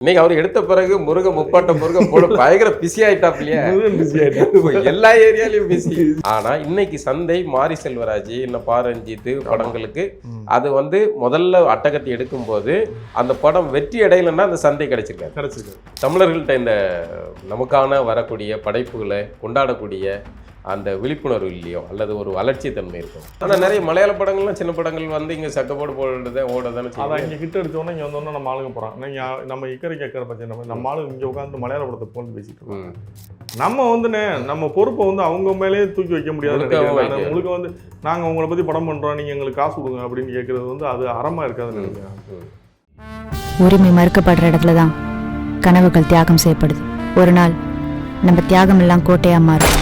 இன்னைக்கு அவர் எடுத்த பிறகு முருகன் போல பயங்கர பிஸி ஆயிட்டாப்லையா? எல்லா ஏரியாலையும் பிஸி. ஆனா இன்னைக்கு சந்தை மாரி செல்வராஜ் இன்னும் பாரஞ்சித்து படங்களுக்கு அது முதல்ல அட்டகத்தை எடுக்கும் போது அந்த படம் வெற்றி அடையலைன்னா அந்த சந்தை கிடைச்சிருக்கு. தமிழர்கள்ட்ட இந்த நமக்கான வரக்கூடிய படைப்புகளை கொண்டாடக்கூடிய அந்த விழிப்புணர்வு இல்லையோ அல்லது ஒரு வளர்ச்சி தன்மை இருக்கும். ஆனால் நிறைய மலையாள படங்கள்லாம் சின்ன படங்கள் இங்கே சக்கப்போடு போடுறத ஓடதானே அதான் இங்கே கிட்ட எடுத்தோன்னே இங்கே வந்தோன்னா நம்ம ஆளுங்க போகிறோம். நீங்கள் நம்ம இக்கறை கேட்குற பட்சம் நம்ம ஆளுங்க இங்கே உட்காந்து மலையாள படத்தை போட்டு பேசிட்டு இருக்கோம். நம்ம நம்ம பொறுப்பை அவங்க மேலேயே தூக்கி வைக்க முடியாது. உங்களுக்கு நாங்கள் உங்களை பற்றி படம் பண்ணுறோம், நீங்கள் எங்களுக்கு காசு கொடுங்க அப்படின்னு கேட்குறது அது அறமாக இருக்காதுன்னு நினைக்கிறேன். உரிமை மறுக்கப்படுற இடத்துல தான் கனவுகள் தியாகம் செய்யப்படுது. ஒரு நாள் நம்ம தியாகம் எல்லாம் கோட்டையாக மாறும்.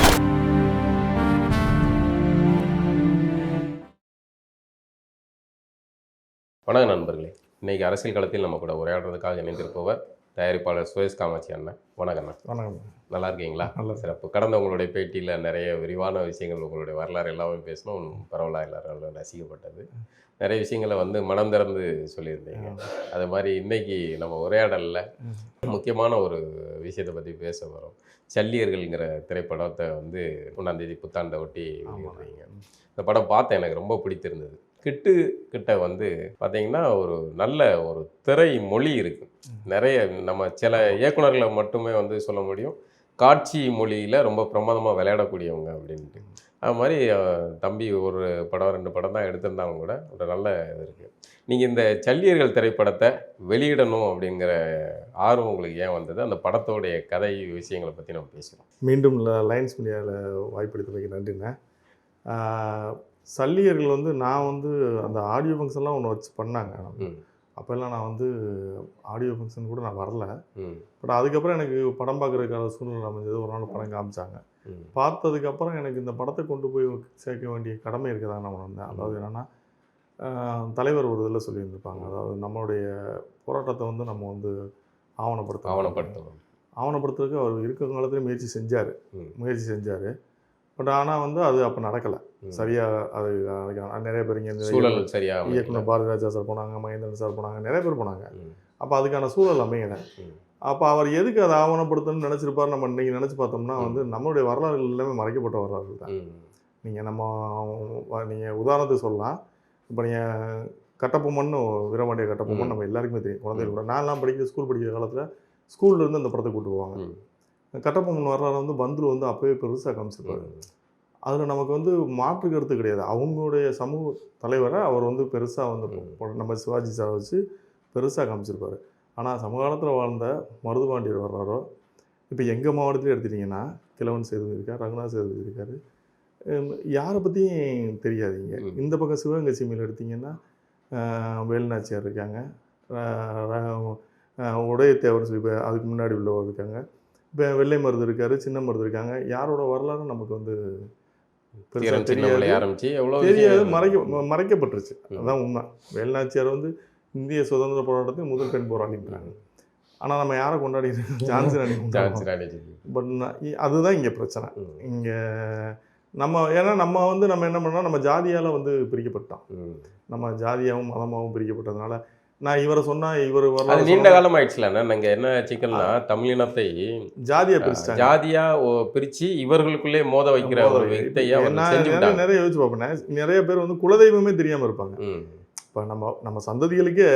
வணக்கம் நண்பர்களே, இன்றைக்கி அரசியல் களத்தில் நம்ம கூட உரையாடுறதுக்காக இணைந்திருப்பவர் தயாரிப்பாளர் சுரேஷ் காமாட்சி அண்ணன். வணக்கம். வணக்கம். நல்லா இருக்கீங்களா? நல்ல சிறப்பு. கடந்த உங்களுடைய பேட்டியில் நிறைய விரிவான விஷயங்கள் உங்களுடைய வரலாறு எல்லாமே பேசணும். பரவலாக எல்லாரும் ரசிக்கப்பட்டது. நிறைய விஷயங்களை மனம் திறந்து சொல்லியிருந்தீங்க. அது மாதிரி இன்றைக்கி நம்ம உரையாடலில் முக்கியமான ஒரு விஷயத்தை பற்றி பேச வரோம். சல்லியர்கள்ங்கிற திரைப்படத்தை 1ஆம் தேதி புத்தாண்டை ஒட்டி வெளியிடுறீங்க. இந்த படம் பார்த்தேன், எனக்கு ரொம்ப பிடித்திருந்தது. கிட்ட பார்த்தீங்கன்னா ஒரு நல்ல ஒரு திரை மொழி இருக்குது. நிறைய நம்ம சில இயக்குநர்களை மட்டுமே சொல்ல முடியும் காட்சி மொழியில் ரொம்ப பிரமாதமாக விளையாடக்கூடியவங்க அப்படின்ட்டு. அது மாதிரி தம்பி ஒரு படம் 2 படம் தான் எடுத்திருந்தாங்க கூட ஒரு நல்ல இது இருக்குது. நீங்கள் இந்த சல்லியர்கள் திரைப்படத்தை வெளியிடணும் அப்படிங்கிற ஆர்வம் உங்களுக்கு ஏன் வந்தது? அந்த படத்தோடைய கதை விஷயங்களை பற்றி நம்ம பேசுகிறோம். மீண்டும் லயன்ஸ் மீடியாவில் வாய்ப்பளித்தமைக்கு நன்றிண்ணே. சல்லியர்கள் நான் அந்த ஆடியோ ஃபங்க்ஷன்லாம் ஒன்று வச்சு பண்ணாங்க. அப்போல்லாம் நான் ஆடியோ ஃபங்க்ஷன் கூட நான் வரல. பட் அதுக்கப்புறம் எனக்கு படம் பார்க்குறதுக்கான சூழ்நிலை அமைஞ்சது. ஒரு நாள் படம் காமிச்சாங்க. பார்த்ததுக்கப்புறம் எனக்கு இந்த படத்தை கொண்டு போய் சேர்க்க வேண்டிய கடமை இருக்குதான் நான் உணர்ந்தேன். அதாவது என்னென்னா, தலைவர் ஒரு இதில் சொல்லியிருந்திருப்பாங்க, அதாவது நம்மளுடைய போராட்டத்தை நம்ம ஆவணப்படுத்துறதுக்கு அவர் இருக்கிற காலத்துலேயே முயற்சி செஞ்சார். பட் ஆனால் அது அப்போ நடக்கலை சரியாக. அது நிறைய பேர் இங்கே இயக்குனர் பாரதிராஜா சார் போனாங்க, மகேந்திரன் சார் போனாங்க, நிறைய பேர் போனாங்க. அப்போ அதுக்கான சூழல் அமையலை. அப்போ அவர் எதுக்கு அதை ஆவணப்படுத்தணும்னு நினச்சிருப்பார் நம்ம இன்றைக்கி நினச்சி பார்த்தோம்னா நம்மளுடைய வரலாறுகள் எல்லாமே மறைக்கப்பட்ட வரலாறு தான். நீங்கள் உதாரணத்துக்கு சொல்லலாம். இப்போ நீங்கள் கட்டபொம்மன்னு வீரபாண்டிய கட்டபொம்மன் நம்ம எல்லாருக்குமே தெரியும். குழந்தைகள் கூட நான்லாம் ஸ்கூல் படிக்கிற காலத்தில் ஸ்கூல்லேருந்து அந்த படத்தை கூட்டு போவாங்க. கட்டபொம்மன் வரலாறு பந்துல அப்போவே பெருசாக காமிச்சிருப்பாரு. அதில் நமக்கு மாற்று கருத்து கிடையாது. அவங்களுடைய சமூக தலைவரை அவர் பெருசாக நம்ம சிவாஜி சாரை வச்சு பெருசாக காமிச்சிருப்பார். ஆனால் சமகாலத்தில் வாழ்ந்த மருதுபாண்டியர் வரலாறோ, இப்போ எங்கள் மாவட்டத்திலே எடுத்துட்டிங்கன்னா கிழவன் சேதுபதி இருக்கார், ரகுநாத் சேதுபதி இருக்கார், யாரை பற்றியும் தெரியாதீங்க. இந்த பக்கம் சிவகங்கை சீமையில் எடுத்திங்கன்னா வேலுநாச்சியார் இருக்காங்க, உடையத்தேவர் சொல்லி அதுக்கு முன்னாடி உள்ளவர் இருக்காங்க, இப்போ வெள்ளை மருது இருக்கார், சின்ன மருது இருக்காங்க. யாரோட வரலாறு நமக்கு பெருசாக தெரியாது, மறைக்கப்பட்டுருச்சு. அதுதான் உண்மை. வேலுநாச்சியார் இந்திய சுதந்திர போராட்டத்தின் முதல் பெண் போராடின்றாங்க. ஆனால் நம்ம யாரை கொண்டாடிட்டு ஜான்சி ராணி. பட் அதுதான் இங்கே பிரச்சனை. இங்கே ஏன்னா நம்ம என்ன பண்ணோம், நம்ம ஜாதியால் பிரிக்கப்பட்டோம். நம்ம ஜாதியாகவும் மதமாகவும் பிரிக்கப்பட்டதுனால நான் இவரை சொன்னா இவர் வரலாறு நீண்ட காலம் ஆயிடுச்சுல. நாங்கள் என்ன சிக்கல்னா, தமிழினத்தை ஜாதியா பிரித்து இவர்களுக்குள்ளே மோத வைக்கிற ஒரு வித்தையா நிறைய யோசிச்சு பார்ப்பேன். நிறைய பேர் குலதெய்வமே தெரியாமல் இருப்பாங்க. இப்போ நம்ம சந்ததிகளுக்கே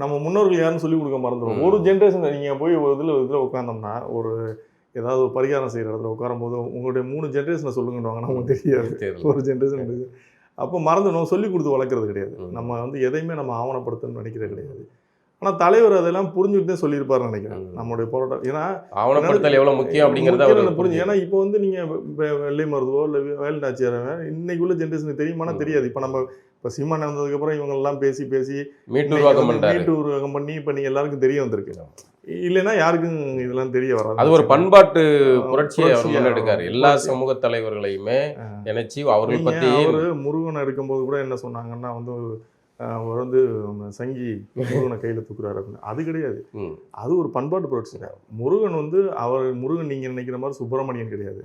நம்ம முன்னோர்கள் யாருன்னு சொல்லி கொடுக்க மறந்துடும். ஒரு ஜென்ரேஷன் நீங்கள் போய் இதில் உட்காந்தோம்னா, ஒரு ஏதாவது ஒரு பரிகாரம் செய்கிற இடத்துல உட்காரும் போது உங்களுடைய 3 ஜென்ரேஷனை சொல்லுங்கன்னு நமக்கு தெரியாது. ஒரு ஜென்ரேஷன் இருக்குது. அப்போ மறந்துடும், சொல்லி கொடுத்து வளர்க்குறது கிடையாது. நம்ம எதையுமே நம்ம ஆவணப்படுத்தணும்னு நினைக்கிறது கிடையாது. ஆனால் தலைவர் அதெல்லாம் புரிஞ்சுக்கிட்டே சொல்லியிருப்பாருன்னு நினைக்கிறேன். நம்மளுடைய போராட்டம் ஏன்னா ஆவணப்படுத்தல் எவ்வளோ முக்கியம் அப்படிங்கிறத புரிஞ்சு. ஏன்னா இப்போ நீங்கள் வெள்ளை மருதுவோ இல்லை வேலுநாச்சியாரோ இன்னைக்குள்ள ஜென்ரேஷனுக்கு தெரியுமானா தெரியாது. இப்போ சீமான் வந்ததுக்கப்புறம் இவங்கெல்லாம் பேசி மீட்டு உருவாக்கம் பண்ணி இப்போ நீங்கள் எல்லாருக்கும் தெரிய வந்திருக்கு. இல்லைன்னா யாருக்கும் இதெல்லாம் தெரிய வராது. அது ஒரு பண்பாட்டு புரட்சியை முன்னெடுக்காரு. எல்லா சமூக தலைவர்களையுமே நினைச்சு அவர்கள் பற்றி. அவர் முருகனை எடுக்கும்போது கூட என்ன சொன்னாங்கன்னா அவர் சங்கி முருகனை கையில் தூக்குறாரு அப்படின்னு. அது கிடையாது, அது ஒரு பண்பாட்டு புரட்சி. முருகன் நீங்கள் நினைக்கிற மாதிரி சுப்பிரமணியன் கிடையாது.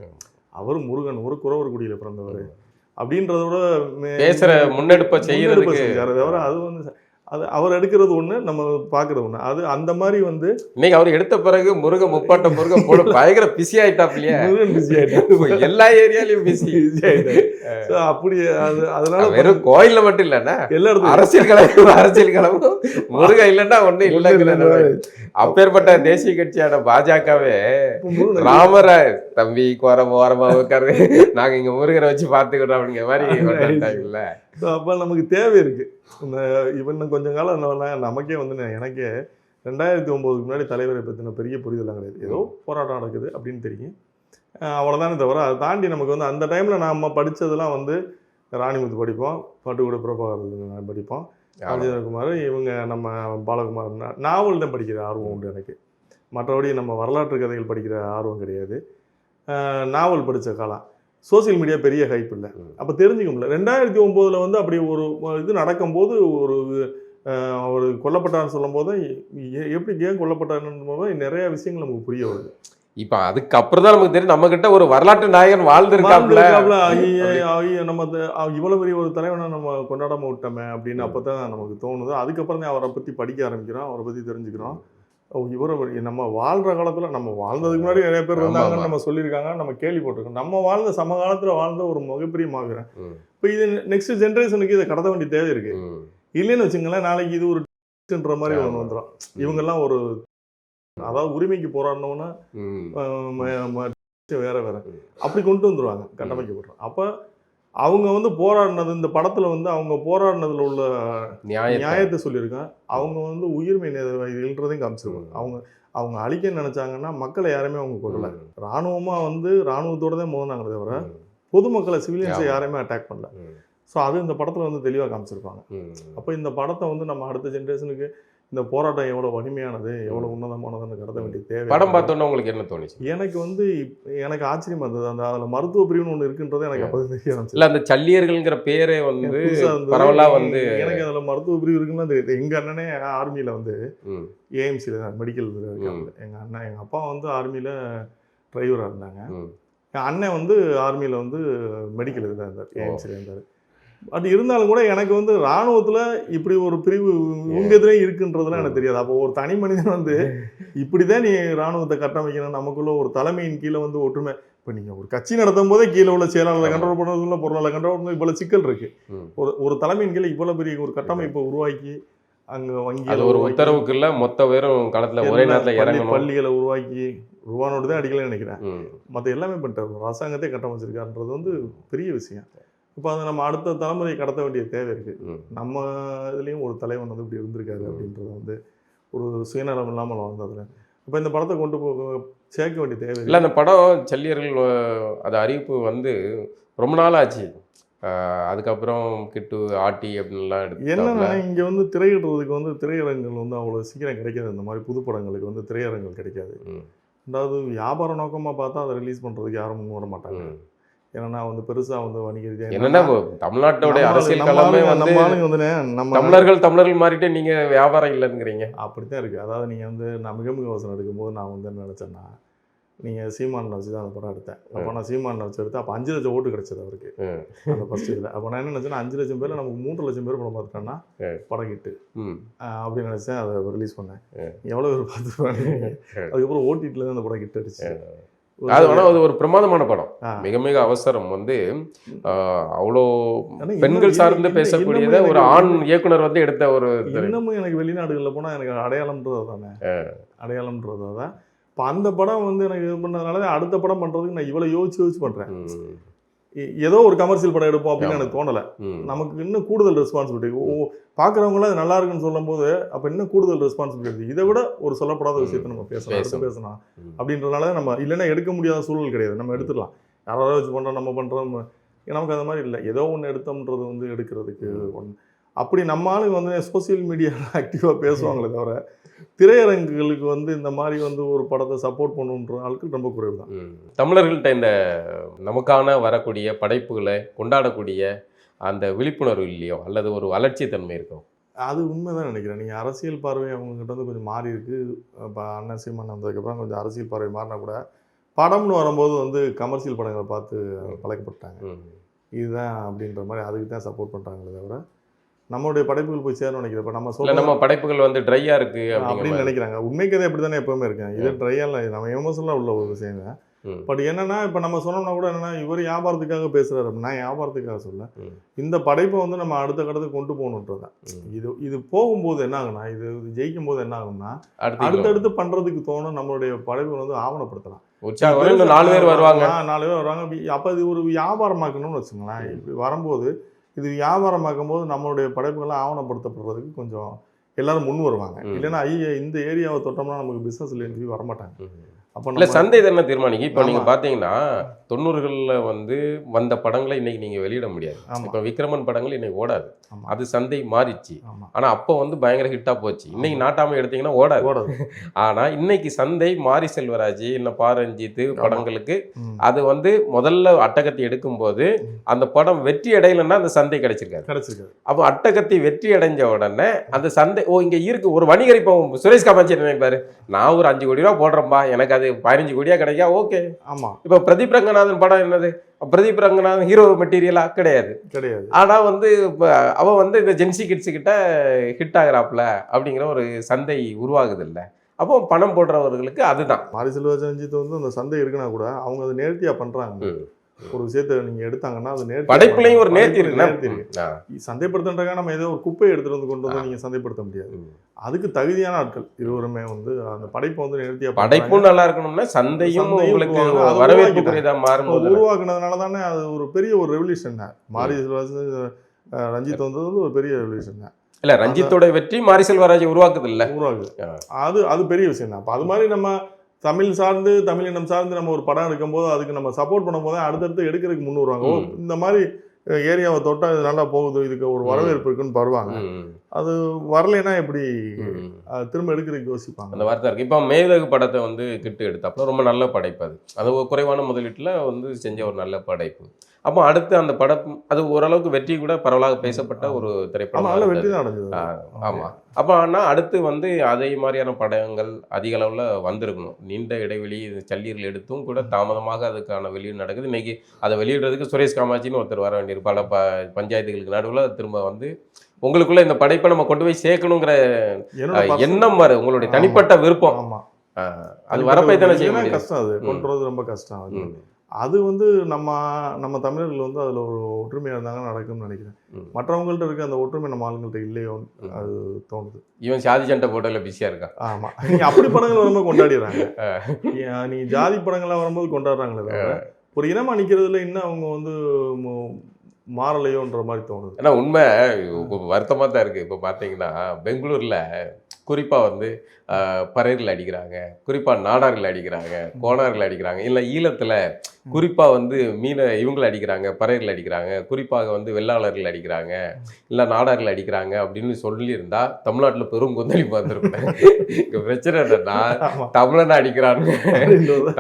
அவர் முருகன் ஒரு குறவர் குடியில் பிறந்தவர் அப்படின்றத விட பேசுகிற முன்னெடுப்பை செய்யறது. தவிர அது அது அவர் எடுக்கிறது ஒன்று, நம்ம பார்க்குறது ஒன்று. அது அந்த மாதிரி வந்து இன்னைக்கு அவர் எடுத்த பிறகு முருகன் போட பயங்கர பிஸி ஆயிட்டாப்லையே. முருகன் பிஸி ஆகிட்டார், எல்லா ஏரியாலையும் பிஸி ஆகிட்டார். ஸோ அப்படி அது அதனால வெறும் கோயில்ல மட்டும் இல்லைன்னா எல்லா இடத்துலையும் அரசியல் கழகம் முருகன் இல்லைன்னா ஒன்றும் இல்லைங்கிற அப்பேற்பட்ட தேசிய கட்சியான பாஜகவே ராமரை தம்பி ஓரமா உட்காரு, நாங்க இங்க முருகரை வச்சு பார்த்துக்கிறோம் அப்படிங்கிற மாதிரி இல்ல. ஸோ அப்போ நமக்கு தேவை இருக்குது. இந்த இவன் கொஞ்சம் காலம் நமக்கே வந்து எனக்கே 2009க்கு முன்னாடி தலைவரை பற்றின பெரிய புரிதலாம் கிடையாது. ஏதோ போராட்டம் நடக்குது அப்படின்னு தெரியும், அவ்வளோதானே தவிர அதை தாண்டி நமக்கு வந்து அந்த டைமில் நம்ம படித்ததெல்லாம் வந்து ராணிமுத்து படிப்போம், பட்டுக்கூட பிரபாகரன் படிப்போம், அஜயகுமார், இவங்க நம்ம பாலகுமார் நாவல் தான் படிக்கிற ஆர்வம் உண்டு எனக்கு. மற்றபடி நம்ம வரலாற்று கதைகள் படிக்கிற ஆர்வம் கிடையாது. நாவல் படித்த காலம். சோசியல் மீடியா பெரிய ஹைப் இல்லை, அப்போ தெரிஞ்சுக்க முடியல. 2009 வந்து அப்படி ஒரு இது நடக்கும்போது அவர் கொல்லப்பட்டார்னு சொல்லும் போது எப்படி ஏன் கொல்லப்பட்டாருன்னு போது நிறைய விஷயங்கள் நமக்கு புரிய வருது. இப்ப அதுக்கப்புறம் தான் நமக்கு தெரியும் நம்ம கிட்ட ஒரு வரலாற்று நாயகன் வாழ்ந்திருக்காப்ல. நம்ம இவ்வளவு பெரிய ஒரு தலைவனை நம்ம கொண்டாடாம விட்டோமே அப்படின்னு அப்பதான் நமக்கு தோணுது. அதுக்கப்புறம் தான் அவரை பத்தி படிக்க ஆரம்பிக்கிறோம், அவரை பத்தி தெரிஞ்சுக்கிறோம். இவரை நம்ம வாழ்ற காலத்துல நம்ம வாழ்ந்ததுக்கு முன்னாடி நிறைய பேர் இருந்தாங்கன்னு நம்ம சொல்லியிருக்காங்க, நம்ம கேள்விப்பட்டிருக்கோம். நம்ம வாழ்ந்த சமகாலத்துல வாழ்ந்த ஒரு மிகப்பெரிய மாவீரன். இப்போ இது நெக்ஸ்ட் ஜென்ரேஷனுக்கு இதை கடத்த வேண்டிய தேவை இருக்கு. இல்லைன்னு வச்சுங்களேன், நாளைக்கு இது ஒரு மாதிரி ஒன்று வந்துடும். இவங்கெல்லாம் ஒரு அதாவது உரிமைக்கு போராடணும்னா வேற அப்படி கொண்டு வந்துருவாங்க, கட்டமைக்கப்படுறோம். அப்போ அவங்க வந்து போராடினது இந்த படத்துல வந்து அவங்க போராடினதுல உள்ள நியாயத்தை சொல்லியிருக்காங்க. அவங்க வந்து உயிர்மை எழுறதையும் காமிச்சிருக்காங்க. அவங்க அழிக்க நினைச்சாங்கன்னா மக்களை யாருமே அவங்க கொள்ளல. ராணுவமா வந்து ராணுவத்தோட தான் மோதினாங்களே தவிர பொதுமக்களை சிவிலியன்ஸை யாரையுமே அட்டாக் பண்ணல. ஸோ அது இந்த படத்துல வந்து தெளிவாக காமிச்சிருப்பாங்க. அப்போ இந்த படத்தை வந்து நம்ம அடுத்த ஜென்ரேஷனுக்கு இந்த போராட்டம் எவ்வளோ வலிமையானது, எவ்வளோ உன்னதமானதுன்னு கடத்த வேண்டிய தேவை. படம் பார்த்தோன்னா உங்களுக்கு என்ன தோணுச்சு? எனக்கு வந்து எனக்கு ஆச்சரியமா இருந்தது. அந்த அதில் மருத்துவ பிரிவுன்னு ஒன்று இருக்குன்றது எனக்கு அப்போ தெரிய ஆரம்பிச்சு. இல்லை, அந்த சல்லியர்கள்ங்கிற பேரே வந்து பரவலா வந்து எனக்கு அதில் மருத்துவ பிரிவு இருக்குன்னு தெரியுது. எங்கள் அண்ணனே ஆர்மியில் வந்து ஏஎம்சியில் தான் மெடிக்கல் இருக்காங்க. எங்கள் அப்பா வந்து ஆர்மியில் டிரைவராக இருந்தாங்க. என் அண்ணன் வந்து ஆர்மியில் வந்து மெடிக்கல் இதில் இருந்தார், ஏஎம்சியில் இருந்தார். பட் இருந்தாலும் கூட எனக்கு வந்து இராணுவத்தில் இப்படி ஒரு பிரிவு உங்க இதுலேயும் இருக்குன்றதுலாம் எனக்கு தெரியாது. அப்போ ஒரு தனி மனிதன் வந்து இப்படி தான் நீ இராணுவத்தை கட்டமைக்கணும், நமக்குள்ள ஒரு தலைமையின் கீழே வந்து ஒற்றுமை. இப்போ நீங்கள் ஒரு கட்சி நடத்தும் போதே கீழே உள்ள செயலாளரை கண்ட்ரோல் பண்ணுறதுக்குள்ள பொருளாளர் கண்ட்ரோல் பண்ண இவ்வளோ சிக்கல் இருக்கு. ஒரு தலைமையின் கீழே இவ்வளோ பெரிய ஒரு கட்டமைப்பை உருவாக்கி அங்கே வங்கி அது ஒரு உத்தரவுக்குள்ள மொத்த பேரும் களத்தில் ஒரே நேரத்தில் இறங்கணும், பள்ளிகளை உருவாக்கி ரூபானோடு தான் அடிக்கலன்னு நினைக்கிறேன். மற்ற எல்லாமே பண்ணிட்டார், அரசாங்கத்தை கட்டமைச்சிருக்காருன்றது வந்து பெரிய விஷயம். இப்போ அதை நம்ம அடுத்த தலைமுறையை கடத்த வேண்டிய தேவை இருக்குது. நம்ம இதுலேயும் ஒரு தலைவன் வந்து இப்படி இருந்திருக்காரு அப்படின்றது வந்து ஒரு சுயநலம் இல்லாமல் வாழ்ந்ததில் இப்போ இந்த படத்தை கொண்டு போக சேர்க்க வேண்டிய தேவை இல்லை. அந்த படம் சல்லியர்கள் அது அறிவிப்பு வந்து ரொம்ப நாள் ஆச்சு. அதுக்கப்புறம் கிட்டு ஆட்டி அப்படின்லாம் எடுத்து என்னன்னா இங்கே வந்து திரையிடுறதுக்கு வந்து திரையரங்குகள் வந்து அவ்வளோ சீக்கிரம் கிடைக்காது. இந்த மாதிரி புது படங்களுக்கு வந்து திரையரங்குகள் கிடைக்காது. ரெண்டாவது வியாபார நோக்கமாக பார்த்தா அதை ரிலீஸ் பண்ணுறதுக்கு யாரும் முன் வர மாட்டாங்க. ஏன்னா வந்து பெருசா வந்து வணிக ரீதியாக என்னன்னா தமிழ்நாட்டோட அரசியல் களமே வந்து நம்ம தமிழர்கள் மாறிட்டு நீங்க வியாபாரம் இல்லைங்கிறீங்க. அப்படித்தான் இருக்கு. அதாவது நீங்க வந்து நான் மிக வசனம் எடுக்கும்போது நான் வந்து என்ன நினைச்சேன்னா, நீங்கள் சீமானை வச்சு தான் அந்த படம் எடுத்தேன். அப்போ நான் சீமானை வச்சு எடுத்தேன். அப்போ 5 லட்சம் ஓட்டு கிடைச்சது அவருக்கு அந்த ஃபர்ஸ்ட் இதில். அப்போ நான் என்ன நினச்சேன்னா 5 லட்சம் பேரில் நமக்கு 3 லட்சம் பேர் படம் பார்த்துட்டோன்னா படம் கிட்டு அப்படின்னு நினச்சேன். அதை ரிலீஸ் பண்ணேன். எவ்வளோ பேர் பார்த்துருவாங்க. அதுக்கப்புறம் ஓடிடியில் தான் அந்த படம் கிட்ட அடிச்சு. அது ஆனால் அது ஒரு பிரமாதமான படம். மிக மிக அவசரம் வந்து அவ்வளோ பெண்கள் சார்ந்து பேசக்கூடியதை ஒரு ஆண் இயக்குனர் வந்து எடுத்த ஒரு இன்னமும் எனக்கு வெளிநாடுகளில் போனால் எனக்கு அடையாளம்ன்றது தானே, அடையாளம்ன்றது தான். இப்போ அந்த படம் வந்து எனக்கு இது பண்ணதுனால தான் அடுத்த படம் பண்ணுறதுக்கு நான் இவ்வளோ யோசிச்சு பண்ணுறேன். ஏதோ ஒரு கமர்ஷியல் படம் எடுப்போம் அப்படின்னு எனக்கு தோணலை. நமக்கு இன்னும் கூடுதல் ரெஸ்பான்சிபிலிட்டி. பார்க்குறவங்களாம் அது நல்லா இருக்குன்னு சொல்லும் போது அப்போ இன்னும் கூடுதல் ரெஸ்பான்சிபிலிட்டி. இதை விட ஒரு சொல்லப்படாத விஷயத்தை நம்ம பேசலாம் அப்படின்றதுனால நம்ம இல்லைன்னா எடுக்க முடியாத சூழல் கிடையாது. நம்ம எடுத்துடலாம், யாராவது வச்சு பண்ணுறோம், நம்ம பண்ணுறோம். நமக்கு அந்த மாதிரி இல்லை. ஏதோ ஒன்று எடுத்தோம்ன்றது வந்து எடுக்கிறதுக்கு ஒன்று. அப்படி நம்ம ஆளுங்க வந்து சோசியல் மீடியாவில் ஆக்டிவாக பேசுவாங்களே தவிர திரையரங்குகளுக்கு வந்து இந்த மாதிரி வந்து ஒரு படத்தை சப்போர்ட் பண்ணுன்ற ஆளுக்கு ரொம்ப குறைவு தான். தமிழர்கள்ட்ட இந்த நமக்கான வரக்கூடிய படைப்புகளை கொண்டாடக்கூடிய அந்த விழிப்புணர்வு இல்லையோ அல்லது ஒரு வளர்ச்சி தன்மை இருக்கும். அது உண்மைதான் நினைக்கிறேன். நீங்கள் அரசியல் பார்வை அவங்ககிட்ட வந்து கொஞ்சம் மாறி இருக்கு. இப்போ அண்ணன் சீமான் வந்ததுக்கப்புறம் கொஞ்சம் அரசியல் பார்வை மாறினா கூட படம்னு வரும்போது வந்து கமர்ஷியல் படங்களை பார்த்து பழக்கப்பட்டாங்க. இதுதான் அப்படின்ற மாதிரி அதுக்கு தான் சப்போர்ட் பண்ணுறாங்களே தவிர நம்மளுடைய படைப்புகள் போய் சேரணும்னு நினைக்கிறேன். இப்போ நம்ம இல்ல சொல்ல நம்ம படைப்புகள் வந்து ட்ரையா இருக்கு அப்படின்னு அப்படிங்கிற நினைக்கிறாங்க. உண்மை கதை அப்படி தானே எப்பவுமே இருக்கேன். இது ட்ரையெல்லாம் நம்ம எமோஷனலாக உள்ள ஒரு விஷயம் தான். ம். பட் என்னன்னா இப்போ நம்ம சொன்னோம்னா கூட என்னன்னா இவர் வியாபாரத்துக்காக பேசுறாரு. நான் வியாபாரத்துக்காக சொல்ல, இந்த படைப்பை வந்து நம்ம அடுத்த கட்டத்துக்கு கொண்டு போகணுன்றதான். இது போகும்போது என்ன ஆகுனா, இது ஜெயிக்கும் போது என்ன ஆகும்னா, அடுத்தடுத்து பண்றதுக்கு தோணும். நம்மளுடைய படைப்பை வந்து ஆவணப்படுத்தலாம். உற்சாகம் இன்னும் 4 பேர் வருவாங்க. 4 பேர் வருவாங்க. அப்போ இது ஒரு வியாபாரமாக்கணும்னு வச்சுங்களேன். இப்படி வரும்போது இது வியாபாரமாக்கும் போது நம்மளுடைய படைப்புகள்லாம் ஆவணப்படுத்தப்படுறதுக்கு கொஞ்சம் எல்லாரும் முன் வருவாங்க. இல்லைன்னா ஐயா இந்த ஏரியாவை தொட்டோம்னா நமக்கு பிஸ்னஸ் இல்லைன்னு சொல்லி வரமாட்டாங்க. அப்போ இல்ல சந்தை தானே தீர்மானிக்கும். இப்போ நீங்க பாத்தீங்கன்னா 90களில் வந்து வந்த படங்களை இன்னைக்கு நீங்க வெளியிட முடியாது. இப்போ விக்ரமன் படங்கள் இன்னைக்கு ஓடாது. அது சந்தை மாறிச்சு. ஆனா அப்போ வந்து பயங்கர ஹிட்டா போச்சு. இன்னைக்கு நாட்டாமை எடுத்தீங்கன்னா ஓடாது. ஆனா இன்னைக்கு சந்தை மாரி செல்வராஜ் இல்ல பாரஞ்சித் படங்களுக்கு அது வந்து முதல்ல அட்டகத்தி எடுக்கும் போது அந்த படம் வெற்றி அடையலைன்னா அந்த சந்தை கிடைச்சிருக்காது. அப்போ அட்டகத்தி வெற்றி அடைஞ்ச உடனே அந்த சந்தை இங்க இருக்கு ஒரு வணிகர். இப்போ சுரேஷ் காமாட்சி நினைப்பாரு, நான் ஒரு 5 கோடி ரூபா போடுறேன்பா, எனக்கு அது 15 கோடியா கிடைக்கா, ஓகே. ஆமா. இப்போ பிரதீப் ரங்கநாதன் படம் என்னது, பிரதீப் ரங்கநாதன் ஹீரோ மெட்டீரியலா கிடையாது. ஆனா வந்து அவ வந்து இந்த ஜென்சி கிட்ஸ் கிட்ட ஹிட் ஆகுறாப்ல அப்படிங்கிற ஒரு சந்தை உருவாகுது இல்ல. அப்போ பணம் போடுறவர்களுக்கு அதுதான். மாரி செல்வராஜ் ரஞ்சித் வந்து அந்த சந்தை இருக்குன்னா கூட அவங்க அதை நேர்த்தியா பண்றாங்க. ஒரு விஷயத்தை நீங்க எடுத்தாங்கன்னா அது நேர்த்தி, படைப்புலையும் ஒரு நேர்த்தி இருக்கு. சந்தைப்படுத்துறதுக்காக நம்ம ஏதோ ஒரு குப்பையை எடுத்துட்டு வந்து கொண்டு வந்து நீங்க சந்தைப்படுத்த முடியாது. அதுக்கு தகுதியான ஆட்கள் இருவருமே வந்து அந்த படைப்பை வந்து நேர்த்தியா, படைப்பும் நல்லா இருக்கணும்னா சந்தையும் உங்களுக்கு வரவேற்புக்குரியதா மாறும்போது உருவாக்குனதுனால தானே அது ஒரு பெரிய ஒரு ரெவல்யூஷன் தான். மாரி செல்வராஜ் ரஞ்சித் வந்தது ஒரு பெரிய ரெவல்யூஷன் தான். இல்ல ரஞ்சித்தோட வெற்றி மாரி செல்வராஜ் உருவாக்குது இல்ல, அது பெரிய விஷயம் தான். அது மாதிரி நம்ம தமிழ் சார்ந்து தமிழினம் சார்ந்து நம்ம ஒரு படம் எடுக்கும்போது அதுக்கு நம்ம சப்போர்ட் பண்ணும்போது அடுத்தடுத்து எடுக்கிறதுக்கு முன் வருவாங்க. இந்த மாதிரி ஏரியாவை தொட்டா இது நல்லா போகுது, இதுக்கு ஒரு வரவேற்பு இருக்குன்னு வருவாங்க. அது வரலைன்னா எப்படி திரும்ப எடுக்கிறதுக்கு யோசிப்பாங்க. அந்த வார்த்தை இருக்கு. இப்போ மேதகு படத்தை வந்து கிட்டு எடுத்தாப்புல ரொம்ப நல்ல படைப்பு. அது குறைவான முதலீட்டில் வந்து செஞ்ச ஒரு நல்ல படைப்பு. அப்போ அடுத்து அந்த படம் அது ஓரளவுக்கு வெற்றி கூட பரவலாக பேசப்பட்ட ஒரு திரைப்படம். வெற்றி தான் அடைஞ்சது. ஆமாம். அப்போ ஆனால் அடுத்து வந்து அதே மாதிரியான படங்கள் அதிக அளவில் வந்திருக்கணும். நீண்ட இடைவெளி சல்லீரில் எடுத்தும் கூட தாமதமாக அதுக்கான வெளியீடு நடக்குது. இன்னைக்கு அதை வெளியிடுறதுக்கு சுரேஷ் காமாட்சின்னு ஒருத்தர் வர வேண்டியிருக்கு. பல பஞ்சாயத்துகளுக்கு நடுவில் திரும்ப வந்து உங்களுக்குள்ள இந்த படைப்பை நம்ம கொண்டு போய் சேர்க்கணுங்கிற எண்ணம் வர உங்களுடைய தனிப்பட்ட விருப்பம். அது வரப்பை தானே செய்ய கஷ்டம். அது கொண்டு வரது ரொம்ப கஷ்டம். அது வந்து நம்ம தமிழர்கள் வந்து அதில் ஒரு ஒற்றுமையாக இருந்தாங்கன்னா நடக்கும்னு நினைக்கிறேன். மற்றவங்கள்ட்ட இருக்க அந்த ஒற்றுமை நம்ம ஆளுங்கள்ட்ட இல்லையோ அது தோணுது. இவன் ஜாதி சண்டை போட்டதில் பிஸியாக இருக்கான். ஆமாம், நீங்கள் அப்படி படங்கள் வரும்போது கொண்டாடிடுறாங்க. நீங்கள் ஜாதி படங்கள்லாம் வரும்போது கொண்டாடுறாங்களே தவிர ஒரு இனமாக நிற்கிறதுல இன்னும் அவங்க வந்து மாறலையோன்ற மாதிரி தோணுது. ஏன்னா உண்மை வருத்தமாக தான் இருக்குது. இப்போ பார்த்தீங்கன்னா பெங்களூரில் குறிப்பாக வந்து பறையர்கள் அடிக்கிறாங்க, குறிப்பாக நாடார்கள் அடிக்கிறாங்க, கோணார்கள் அடிக்கிறாங்க. இல்லை ஈழத்தில் குறிப்பாக வந்து இவங்களை அடிக்கிறாங்க, பறையர்கள் அடிக்கிறாங்க, குறிப்பாக வந்து வெள்ளாளர்கள் அடிக்கிறாங்க, இல்லை நாடார்கள் அடிக்கிறாங்க அப்படின்னு சொல்லியிருந்தா தமிழ்நாட்டில் பெரும் கொந்தளிப்பு வந்திருக்கும். இங்கே பிரச்சனை என்னன்னா தமிழனை அடிக்கிறான்னு,